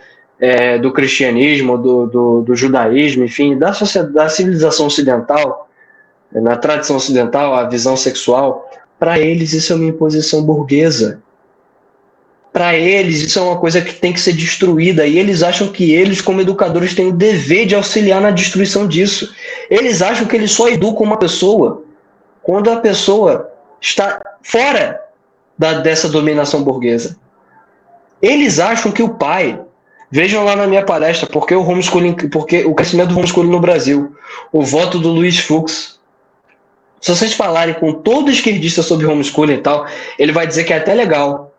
do cristianismo, do judaísmo, enfim, da civilização ocidental, na tradição ocidental, a visão sexual, para eles isso é uma imposição burguesa. Para eles isso é uma coisa que tem que ser destruída, e eles acham que eles, como educadores, têm o dever de auxiliar na destruição disso. Eles acham que eles só educam uma pessoa quando a pessoa está fora dessa dominação burguesa. Eles acham que o pai... Vejam lá na minha palestra, porque o crescimento do homeschooling no Brasil, o voto do Luiz Fux. Se vocês falarem com todo esquerdista sobre homeschooling e tal, ele vai dizer que é até legal.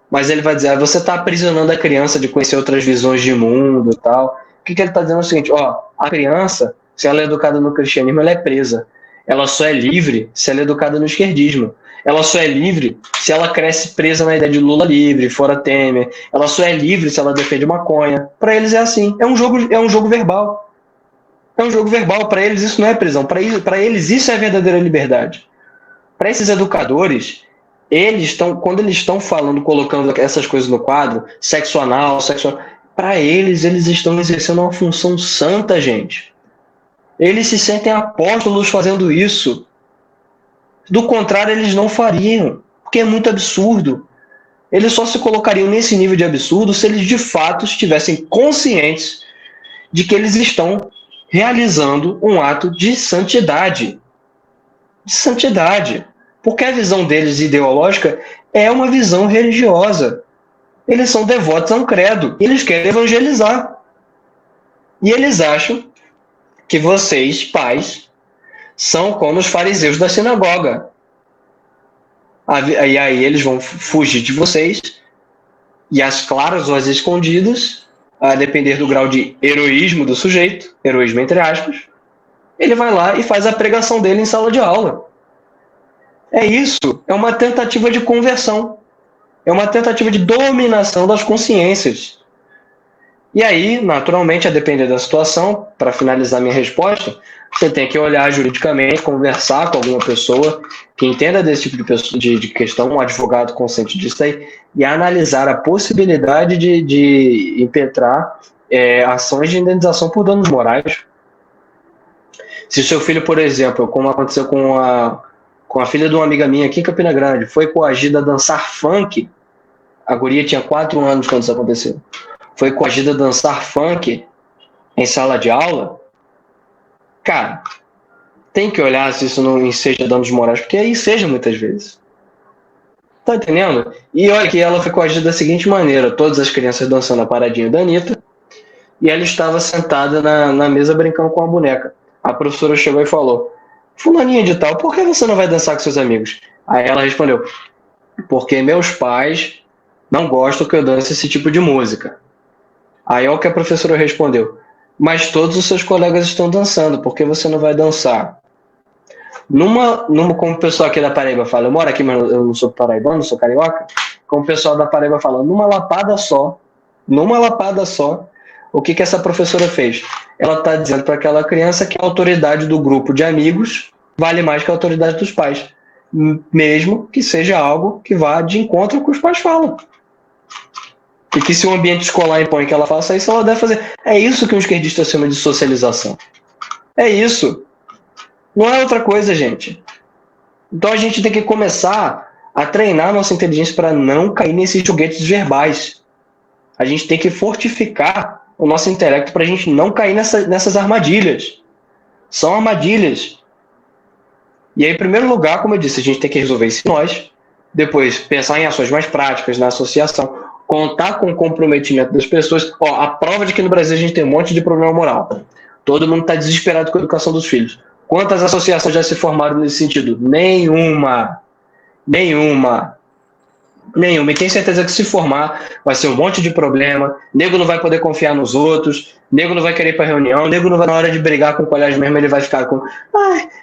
Mas ele vai dizer, você está aprisionando a criança de conhecer outras visões de mundo e tal. que ele está dizendo é o seguinte, a criança, se ela é educada no cristianismo, ela é presa. Ela só é livre se ela é educada no esquerdismo. Ela só é livre se ela cresce presa na ideia de Lula livre, fora Temer. Ela só é livre se ela defende maconha. Para eles é assim. É um jogo verbal. É um jogo verbal. Para eles isso não é prisão. Para eles isso é verdadeira liberdade. Para esses educadores, quando eles estão falando, colocando essas coisas no quadro, sexo anal, para eles estão exercendo uma função santa, gente. Eles se sentem apóstolos fazendo isso. Do contrário, eles não fariam, porque é muito absurdo. Eles só se colocariam nesse nível de absurdo se eles de fato estivessem conscientes de que eles estão realizando um ato de santidade. De santidade. Porque a visão deles ideológica é uma visão religiosa. Eles são devotos a um credo. Eles querem evangelizar. E eles acham que vocês, pais, são como os fariseus da sinagoga. E aí eles vão fugir de vocês, e às claras ou às escondidas, a depender do grau de heroísmo do sujeito, heroísmo entre aspas, ele vai lá e faz a pregação dele em sala de aula. É isso, é uma tentativa de conversão, é uma tentativa de dominação das consciências. E aí, naturalmente, a depender da situação, para finalizar minha resposta, você tem que olhar juridicamente, conversar com alguma pessoa que entenda desse tipo de questão, um advogado consciente disso aí, e analisar a possibilidade de impetrar ações de indenização por danos morais. Se seu filho, por exemplo, como aconteceu com a filha de uma amiga minha aqui em Campina Grande, foi coagida a dançar funk, a guria tinha 4 anos quando isso aconteceu, foi coagida a dançar funk em sala de aula, cara, tem que olhar se isso não seja danos morais, porque aí seja muitas vezes. Tá entendendo? E olha que ela foi coagida da seguinte maneira, todas as crianças dançando a paradinha da Anitta, e ela estava sentada na mesa brincando com a boneca. A professora chegou e falou, fulaninha de tal, por que você não vai dançar com seus amigos? Aí ela respondeu, porque meus pais não gostam que eu dance esse tipo de música. Aí olha o que a professora respondeu, mas todos os seus colegas estão dançando, por que você não vai dançar? Como o pessoal aqui da Paraíba fala, eu moro aqui, mas eu não sou paraibano, sou carioca, como o pessoal da Paraíba fala, numa lapada só, o que essa professora fez? Ela está dizendo para aquela criança que a autoridade do grupo de amigos vale mais que a autoridade dos pais, mesmo que seja algo que vá de encontro com os pais falam. E que se o ambiente escolar impõe que ela faça isso, ela deve fazer. É isso que um esquerdista chama de socialização. É isso. Não é outra coisa, gente. Então a gente tem que começar a treinar a nossa inteligência para não cair nesses joguetes verbais. A gente tem que fortificar o nosso intelecto para a gente não cair nessas armadilhas. São armadilhas. E aí, em primeiro lugar, como eu disse, a gente tem que resolver isso em nós. Depois, pensar em ações mais práticas, na associação. Contar com o comprometimento das pessoas. A prova de que no Brasil a gente tem um monte de problema moral. Todo mundo está desesperado com a educação dos filhos. Quantas associações já se formaram nesse sentido? Nenhuma. E tenho certeza que se formar vai ser um monte de problema. Nego não vai poder confiar nos outros. Nego não vai querer ir para reunião. Nego não vai, na hora de brigar com o colégio mesmo, ele vai ficar com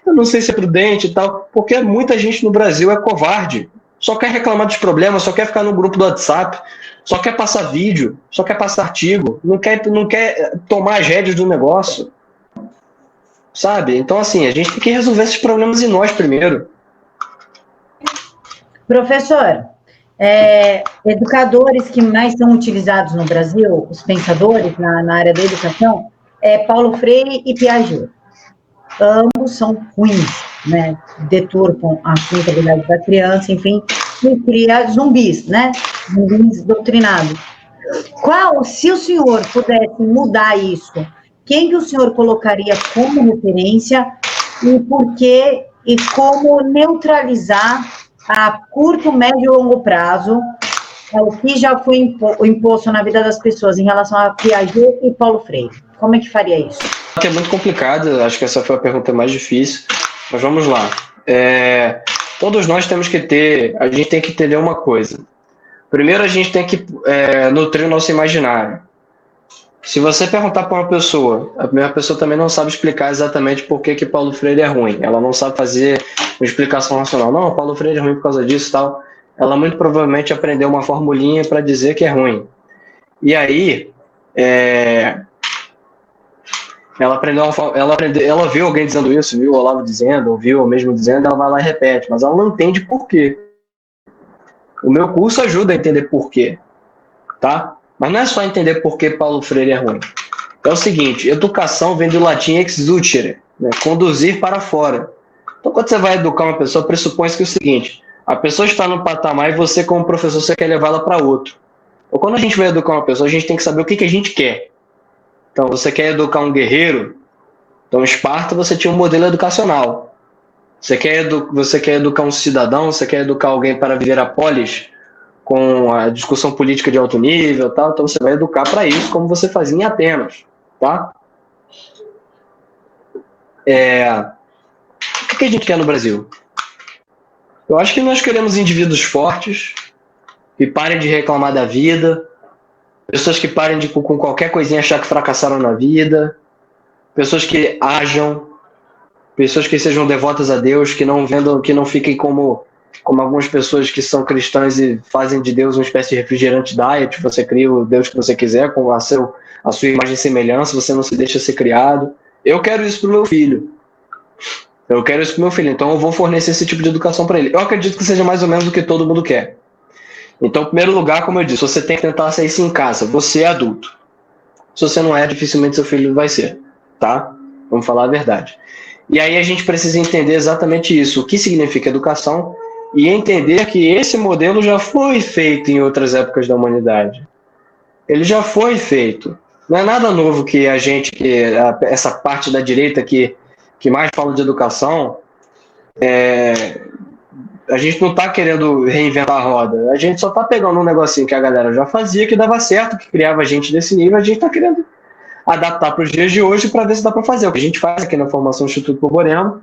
eu não sei se é prudente e tal. Porque muita gente no Brasil é covarde. Só quer reclamar dos problemas, só quer ficar no grupo do WhatsApp, só quer passar vídeo, só quer passar artigo, não quer tomar as rédeas do negócio. Sabe? Então, assim, a gente tem que resolver esses problemas em nós primeiro. Professor, educadores que mais são utilizados no Brasil, os pensadores na área da educação, Paulo Freire e Piaget. Ambos são ruins, né? Deturpam a mentalidade da criança, enfim, e cria zumbis, né? Zumbis doutrinados. Se o senhor pudesse mudar isso, quem que o senhor colocaria como referência e por quê e como neutralizar a curto, médio e longo prazo o que já foi imposto na vida das pessoas em relação a Piaget e Paulo Freire? Como é que faria isso? É muito complicado, acho que essa foi a pergunta mais difícil, mas vamos lá. Todos nós a gente tem que entender uma coisa. Primeiro a gente tem que nutrir o nosso imaginário. Se você perguntar para uma pessoa, a primeira pessoa também não sabe explicar exatamente por que Paulo Freire é ruim. Ela não sabe fazer uma explicação racional. Não, Paulo Freire é ruim por causa disso e tal. Ela muito provavelmente aprendeu uma formulinha para dizer que é ruim. E aí, ela viu alguém dizendo isso, viu o Olavo dizendo, ouviu eu mesmo dizendo, ela vai lá e repete, mas ela não entende por quê. O meu curso ajuda a entender por quê, tá? Mas não é só entender por que Paulo Freire é ruim. É o seguinte, educação vem do latim exutere, né? Conduzir para fora. Então, quando você vai educar uma pessoa, pressupõe-se que é o seguinte, a pessoa está no patamar e você, como professor, você quer levá-la para outro. Ou quando a gente vai educar uma pessoa, a gente tem que saber o que a gente quer. Então, você quer educar um guerreiro? Então, em Esparta, você tinha um modelo educacional. Você quer educar um cidadão? Você quer educar alguém para viver a polis? Com a discussão política de alto nível, tal, então você vai educar para isso, como você fazia em Atenas, tá? O que a gente quer no Brasil? Eu acho que nós queremos indivíduos fortes, que parem de reclamar da vida, pessoas que parem de, com qualquer coisinha, achar que fracassaram na vida, pessoas que ajam, pessoas que sejam devotas a Deus, que não fiquem como algumas pessoas que são cristãs e fazem de Deus uma espécie de refrigerante diet, você cria o Deus que você quiser, com a sua imagem e semelhança, você não se deixa ser criado. Eu quero isso para o meu filho. Então eu vou fornecer esse tipo de educação para ele. Eu acredito que seja mais ou menos o que todo mundo quer. Então, em primeiro lugar, como eu disse, você tem que tentar sair isso em casa. Você é adulto. Se você não é, dificilmente seu filho vai ser, tá? Vamos falar a verdade. E aí a gente precisa entender exatamente isso, o que significa educação, e entender que esse modelo já foi feito em outras épocas da humanidade. Ele já foi feito. Não é nada novo que essa parte da direita que mais fala de educação, a gente não está querendo reinventar a roda. A gente só está pegando um negocinho que a galera já fazia, que dava certo, que criava gente desse nível, a gente está querendo adaptar para os dias de hoje para ver se dá para fazer. O que a gente faz aqui na formação do Instituto Borborema.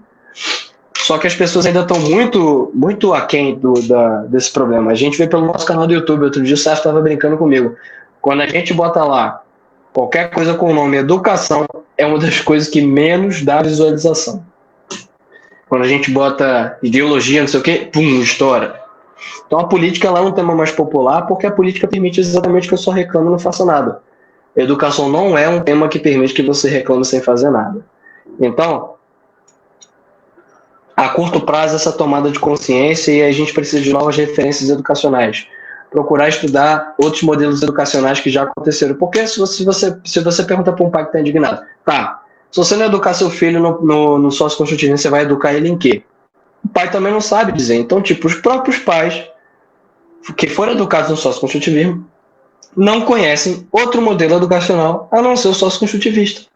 Só que as pessoas ainda estão muito, muito aquém desse problema. A gente vê pelo nosso canal do YouTube. Outro dia o Sérgio estava brincando comigo. Quando a gente bota lá qualquer coisa com o nome educação, é uma das coisas que menos dá visualização. Quando a gente bota ideologia, não sei o quê, pum, estoura. Então a política lá é um tema mais popular porque a política permite exatamente que eu só reclamo e não faça nada. Educação não é um tema que permite que você reclame sem fazer nada. Então, a curto prazo, essa tomada de consciência, e a gente precisa de novas referências educacionais. Procurar estudar outros modelos educacionais que já aconteceram. Porque se você pergunta para um pai que está indignado, tá, se você não educar seu filho no sócio-construtivismo, você vai educar ele em quê? O pai também não sabe dizer. Então, os próprios pais que foram educados no sócio-construtivismo não conhecem outro modelo educacional a não ser o sócio-construtivista.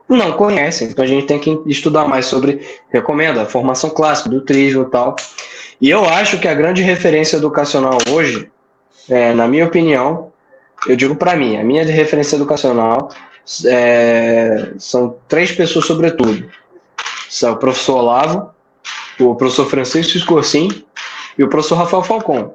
Não conhecem. Então a gente tem que estudar mais sobre, recomendo, a formação clássica, do trismo e tal. E eu acho que a grande referência educacional hoje, na minha opinião, eu digo para mim, a minha referência educacional são 3 pessoas sobretudo. São o professor Olavo, o professor Francisco Escorsim e o professor Rafael Falcon.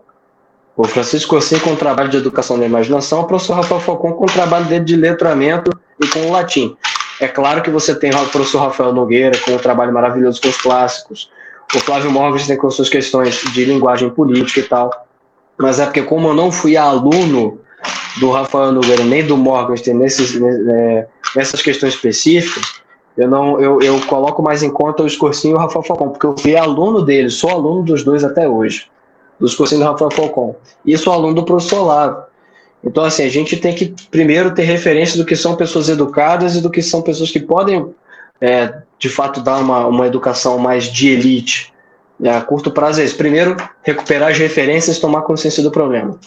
O Francisco Escorsim com o trabalho de educação da imaginação, o professor Rafael Falcon com o trabalho dele de letramento e com o latim. É claro que você tem o professor Rafael Nogueira com um trabalho maravilhoso com os clássicos, o Flávio Morgan tem com suas questões de linguagem política e tal, mas é porque como eu não fui aluno do Rafael Nogueira nem do Morgenstern nessas questões específicas, eu coloco mais em conta o Escorsim e o Rafael Falcon, porque eu fui aluno dele, sou aluno dos dois até hoje, do Escorsim e do Rafael Falcon, e sou aluno do professor Olavo. Então, assim, a gente tem que primeiro ter referência do que são pessoas educadas e do que são pessoas que podem, de fato, dar uma educação mais de elite. A curto prazo é isso. Primeiro, recuperar as referências e tomar consciência do problema.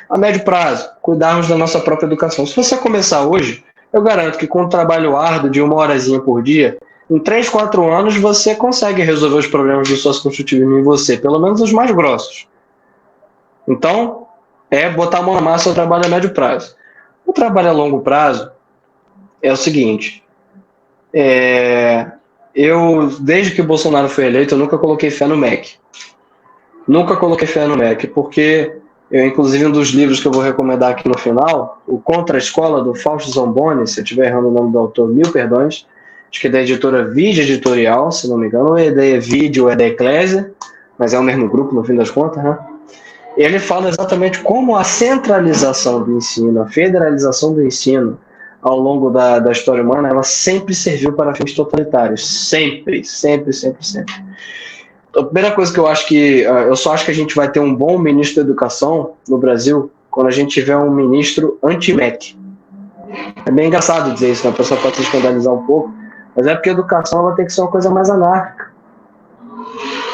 A médio prazo, cuidarmos da nossa própria educação. Se você começar hoje, eu garanto que com um trabalho árduo de 1 horazinha por dia, em 3, 4 anos você consegue resolver os problemas do sócio-construtivismo em você, pelo menos os mais grossos. Então, botar a mão na massa, o trabalho a médio prazo. O trabalho a longo prazo é o seguinte, desde que o Bolsonaro foi eleito, eu nunca coloquei fé no MEC. Nunca coloquei fé no MEC, porque Inclusive, um dos livros que eu vou recomendar aqui no final, o Contra a Escola, do Fausto Zamboni, se eu estiver errando o nome do autor, mil perdões, acho que é da editora Vide Editorial, se não me engano, ou é da Vide ou é da Eclésia, mas é o mesmo grupo, no fim das contas, né? Ele fala exatamente como a centralização do ensino, a federalização do ensino, ao longo da história humana, ela sempre serviu para fins totalitários. Sempre, sempre, sempre, sempre. A primeira coisa que eu só acho que a gente vai ter um bom ministro da educação no Brasil quando a gente tiver um ministro anti-MEC. É bem engraçado dizer isso, né? A pessoa pode se escandalizar um pouco, mas é porque a educação ela tem que ser uma coisa mais anárquica.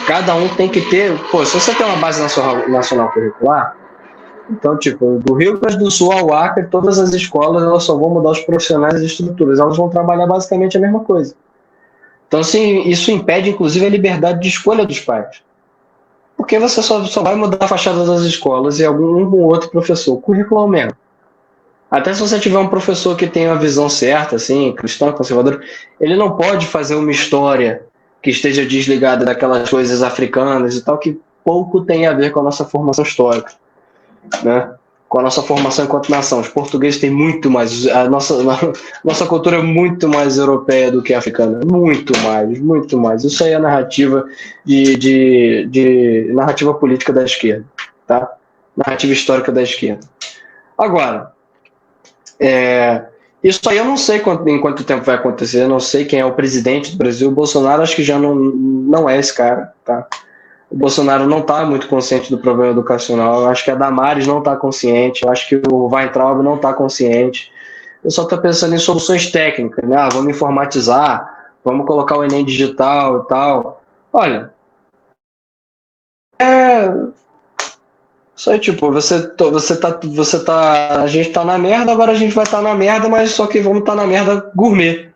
Cada um tem que ter... se você tem uma base nacional curricular, então, do Rio Grande do Sul ao Acre, todas as escolas elas só vão mudar os profissionais e as estruturas, elas vão trabalhar basicamente a mesma coisa. Então, assim, isso impede, inclusive, a liberdade de escolha dos pais. Porque você só vai mudar a fachada das escolas e um ou outro professor, curricular mesmo. Até se você tiver um professor que tem uma visão certa, assim, cristão, conservador, ele não pode fazer uma história que esteja desligada daquelas coisas africanas e tal, que pouco tem a ver com a nossa formação histórica, né? Com a nossa formação enquanto nação. Os portugueses têm muito mais, a nossa cultura é muito mais europeia do que africana, muito mais. Isso aí é narrativa de narrativa política da esquerda, tá? Narrativa histórica da esquerda. Agora, isso aí eu não sei em quanto tempo vai acontecer, eu não sei quem é o presidente do Brasil. O Bolsonaro acho que já não é esse cara, tá? O Bolsonaro não está muito consciente do problema educacional. Eu acho que a Damares não está consciente. Eu acho que o Weintraub não está consciente. Eu só estou pensando em soluções técnicas, né? Vamos informatizar, vamos colocar o Enem digital e tal. Olha, isso aí, a gente está na merda, agora a gente vai estar na merda, mas só que vamos estar na merda gourmet.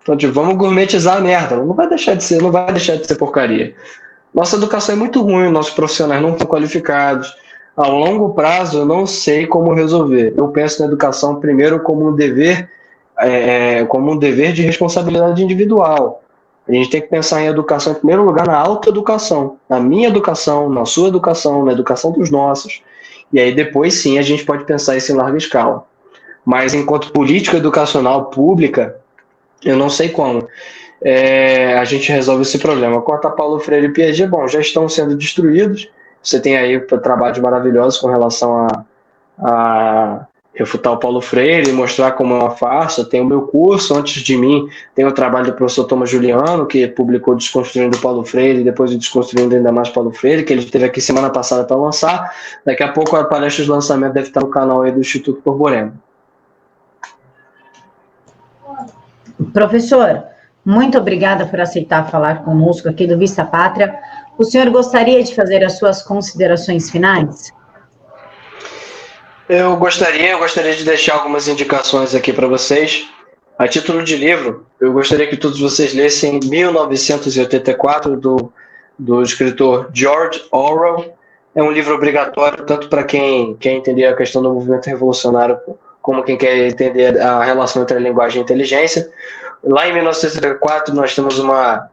Então, vamos gourmetizar a merda. Não vai deixar de ser porcaria. Nossa educação é muito ruim, nossos profissionais não estão qualificados. A longo prazo, eu não sei como resolver. Eu penso na educação primeiro como um dever de responsabilidade individual. A gente tem que pensar em educação, em primeiro lugar, na autoeducação, na minha educação, na sua educação, na educação dos nossos. E aí depois, sim, a gente pode pensar isso em larga escala. Mas enquanto política educacional pública, eu não sei como. A gente resolve esse problema. Quanto a Paulo Freire e Piaget, já estão sendo destruídos. Você tem aí trabalhos maravilhosos com relação a refutar o Paulo Freire e mostrar como é uma farsa. Tem o meu curso, antes de mim, tem o trabalho do professor Thomas Juliano, que publicou Desconstruindo o Paulo Freire e depois o Desconstruindo ainda mais Paulo Freire, que ele esteve aqui semana passada para lançar. Daqui a pouco a palestra de lançamento deve estar no canal aí do Instituto Borborema. Professor, muito obrigada por aceitar falar conosco aqui do Vista Pátria. O senhor gostaria de fazer as suas considerações finais? Eu gostaria de deixar algumas indicações aqui para vocês. A título de livro, eu gostaria que todos vocês lessem 1984, do escritor George Orwell. É um livro obrigatório, tanto para quem quer entender a questão do movimento revolucionário, como quem quer entender a relação entre a linguagem e a inteligência. Lá em 1984, nós temos uma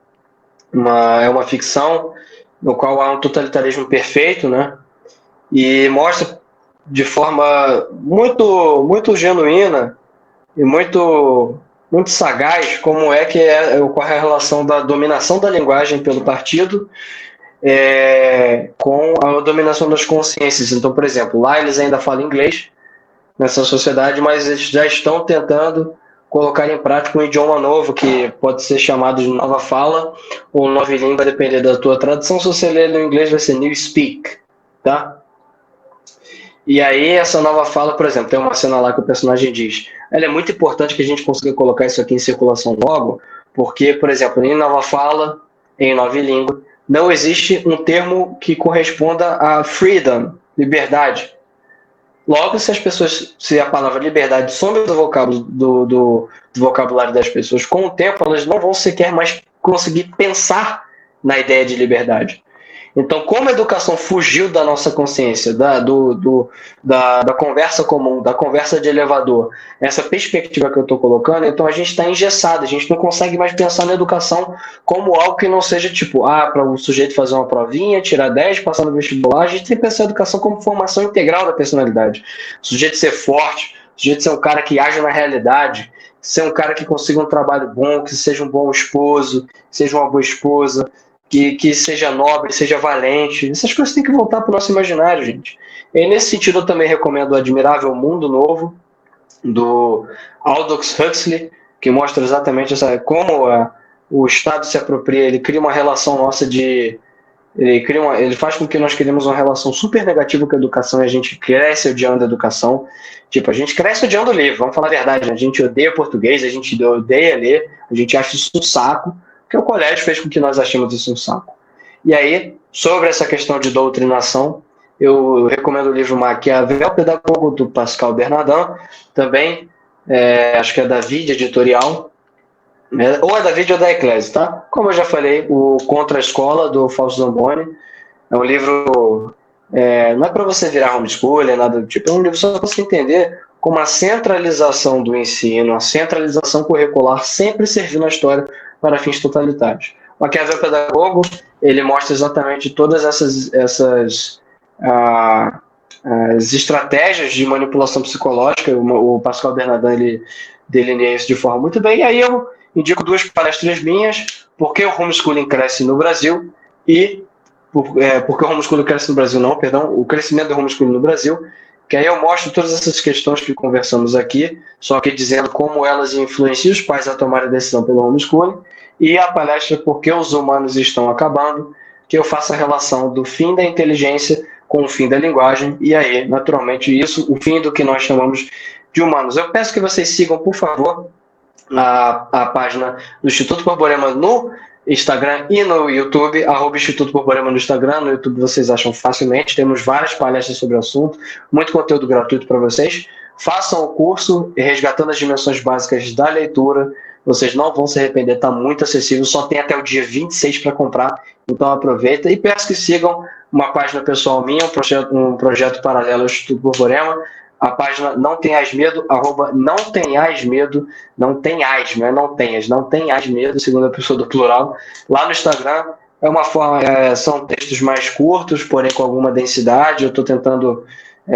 ficção no qual há um totalitarismo perfeito, né? E mostra de forma muito, muito genuína e muito, muito sagaz como é que ocorre a relação da dominação da linguagem pelo partido com a dominação das consciências. Então, por exemplo, lá eles ainda falam inglês nessa sociedade, mas eles já estão tentando colocar em prática um idioma novo, que pode ser chamado de nova fala ou nova língua, dependendo da tua tradução. Se você ler no inglês, vai ser New Speak, tá? E aí, essa nova fala, por exemplo, tem uma cena lá que o personagem diz: ela é muito importante que a gente consiga colocar isso aqui em circulação logo, porque, por exemplo, em nova fala, em nova língua, não existe um termo que corresponda a freedom, liberdade. Logo, se a palavra liberdade some do vocabulário das pessoas, com o tempo elas não vão sequer mais conseguir pensar na ideia de liberdade. Então, como a educação fugiu da nossa consciência, da conversa comum, da conversa de elevador, essa perspectiva que eu estou colocando, então a gente está engessado, a gente não consegue mais pensar na educação como algo que não seja tipo, para o sujeito fazer uma provinha, tirar 10, passar no vestibular. A gente tem que pensar a educação como formação integral da personalidade. O sujeito ser forte, o sujeito ser um cara que age na realidade, ser um cara que consiga um trabalho bom, que seja um bom esposo, que seja uma boa esposa, que seja nobre, seja valente. Essas coisas têm que voltar para o nosso imaginário, gente. E nesse sentido, eu também recomendo o Admirável Mundo Novo, do Aldous Huxley, que mostra exatamente como o Estado se apropria, ele cria uma relação nossa ele faz com que nós criemos uma relação super negativa com a educação e a gente cresce odiando a educação. Tipo, a gente cresce odiando o livro, vamos falar a verdade, né? A gente odeia português, a gente odeia ler, a gente acha isso um saco, porque o colégio fez com que nós achemos isso um saco. E aí, sobre essa questão de doutrinação, eu recomendo o livro Maquiavel, Pedagogo, do Pascal Bernardin, também, acho que é da Vide Editorial, ou é da Vide ou da Eclésia, tá? Como eu já falei, o Contra a Escola, do Fausto Zamboni, é um livro, não é para você virar homeschooler, nada do tipo, é um livro só para você entender como a centralização do ensino, a centralização curricular sempre serviu na história para fins totalitários. O Maquiavel Pedagogo, ele mostra exatamente todas as estratégias de manipulação psicológica. O Pascal Bernardin, ele delineia isso de forma muito bem. E aí eu indico 2 palestras minhas: Por que o homeschooling cresce no Brasil e porque o homeschooling cresce no Brasil, não, perdão, o crescimento do homeschooling no Brasil, que aí eu mostro todas essas questões que conversamos aqui, só que dizendo como elas influenciam os pais a tomar a decisão pelo homeschooling, e a palestra Por que os humanos estão acabando, que eu faço a relação do fim da inteligência com o fim da linguagem, e aí, naturalmente, isso, o fim do que nós chamamos de humanos. Eu peço que vocês sigam, por favor, a página do Instituto Borborema no Instagram e no YouTube, @Instituto Borborema no Instagram. No YouTube vocês acham facilmente, temos várias palestras sobre o assunto, muito conteúdo gratuito para vocês. Façam o curso Resgatando as Dimensões Básicas da Leitura, vocês não vão se arrepender, está muito acessível, só tem até o dia 26 para comprar, então aproveita. E peço que sigam uma página pessoal minha, um projeto paralelo ao Instituto Borborema, a página Não Tenhas Medo, @Não Tenhas Medo, não tenhas, não é não tenhas, não tenhas medo, segunda pessoa do plural, lá no Instagram. É uma forma, são textos mais curtos, porém com alguma densidade. Eu estou tentando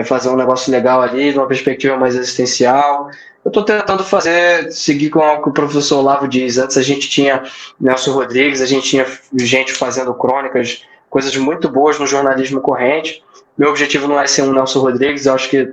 fazer um negócio legal ali, numa perspectiva mais existencial. Eu estou tentando seguir com o que o professor Olavo diz. Antes a gente tinha Nelson Rodrigues, a gente tinha gente fazendo crônicas, coisas muito boas no jornalismo corrente. Meu objetivo não é ser um Nelson Rodrigues, eu acho que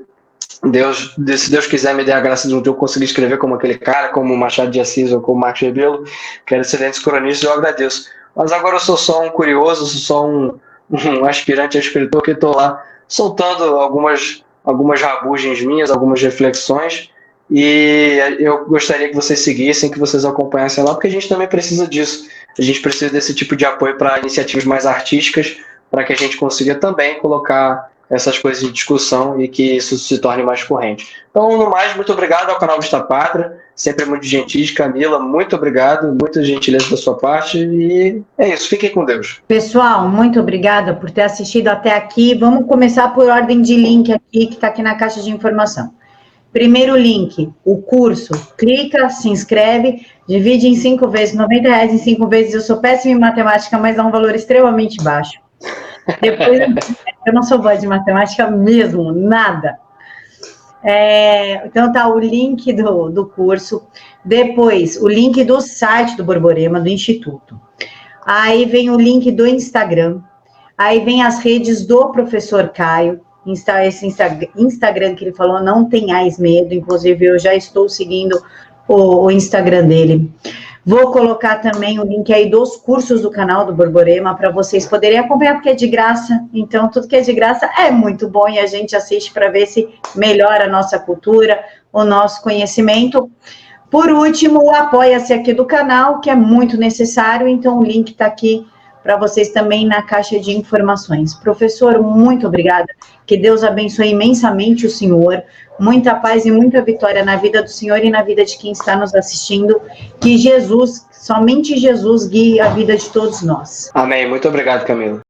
se Deus quiser me dê a graça de um dia eu conseguir escrever como aquele cara, como Machado de Assis ou como Marcos Rebelo, que eram excelentes cronistas, eu agradeço. Mas agora eu sou só um curioso, sou só um aspirante a escritor que estou lá soltando algumas rabugens minhas, algumas reflexões, e eu gostaria que vocês seguissem, que vocês acompanhassem lá, porque a gente também precisa disso. A gente precisa desse tipo de apoio para iniciativas mais artísticas, para que a gente consiga também colocar essas coisas em discussão e que isso se torne mais corrente. Então, no mais, muito obrigado ao canal Vista Pátria, sempre muito gentil. Camila, muito obrigado, muita gentileza da sua parte, e é isso, fiquem com Deus. Pessoal, muito obrigada por ter assistido até aqui. Vamos começar por ordem de link aqui, que está aqui na caixa de informação. Primeiro link, o curso, clica, se inscreve, divide em 5 vezes, R$90 em 5 vezes. Eu sou péssima em matemática, mas dá um valor extremamente baixo. Depois, eu não sou boa de matemática mesmo, nada. Então tá o link do curso, depois o link do site do Borborema, do Instituto. Aí vem o link do Instagram, aí vem as redes do professor Caio, esse Instagram que ele falou, Não Tenhais Medo, inclusive eu já estou seguindo o Instagram dele. Vou colocar também o link aí dos cursos do canal do Borborema para vocês poderem acompanhar, porque é de graça. Então, tudo que é de graça é muito bom e a gente assiste para ver se melhora a nossa cultura, o nosso conhecimento. Por último, o Apoia-se aqui do canal, que é muito necessário. Então, o link está aqui para vocês também na caixa de informações. Professor, muito obrigada. Que Deus abençoe imensamente o senhor. Muita paz e muita vitória na vida do senhor e na vida de quem está nos assistindo. Que Jesus, somente Jesus, guie a vida de todos nós. Amém. Muito obrigado, Camila.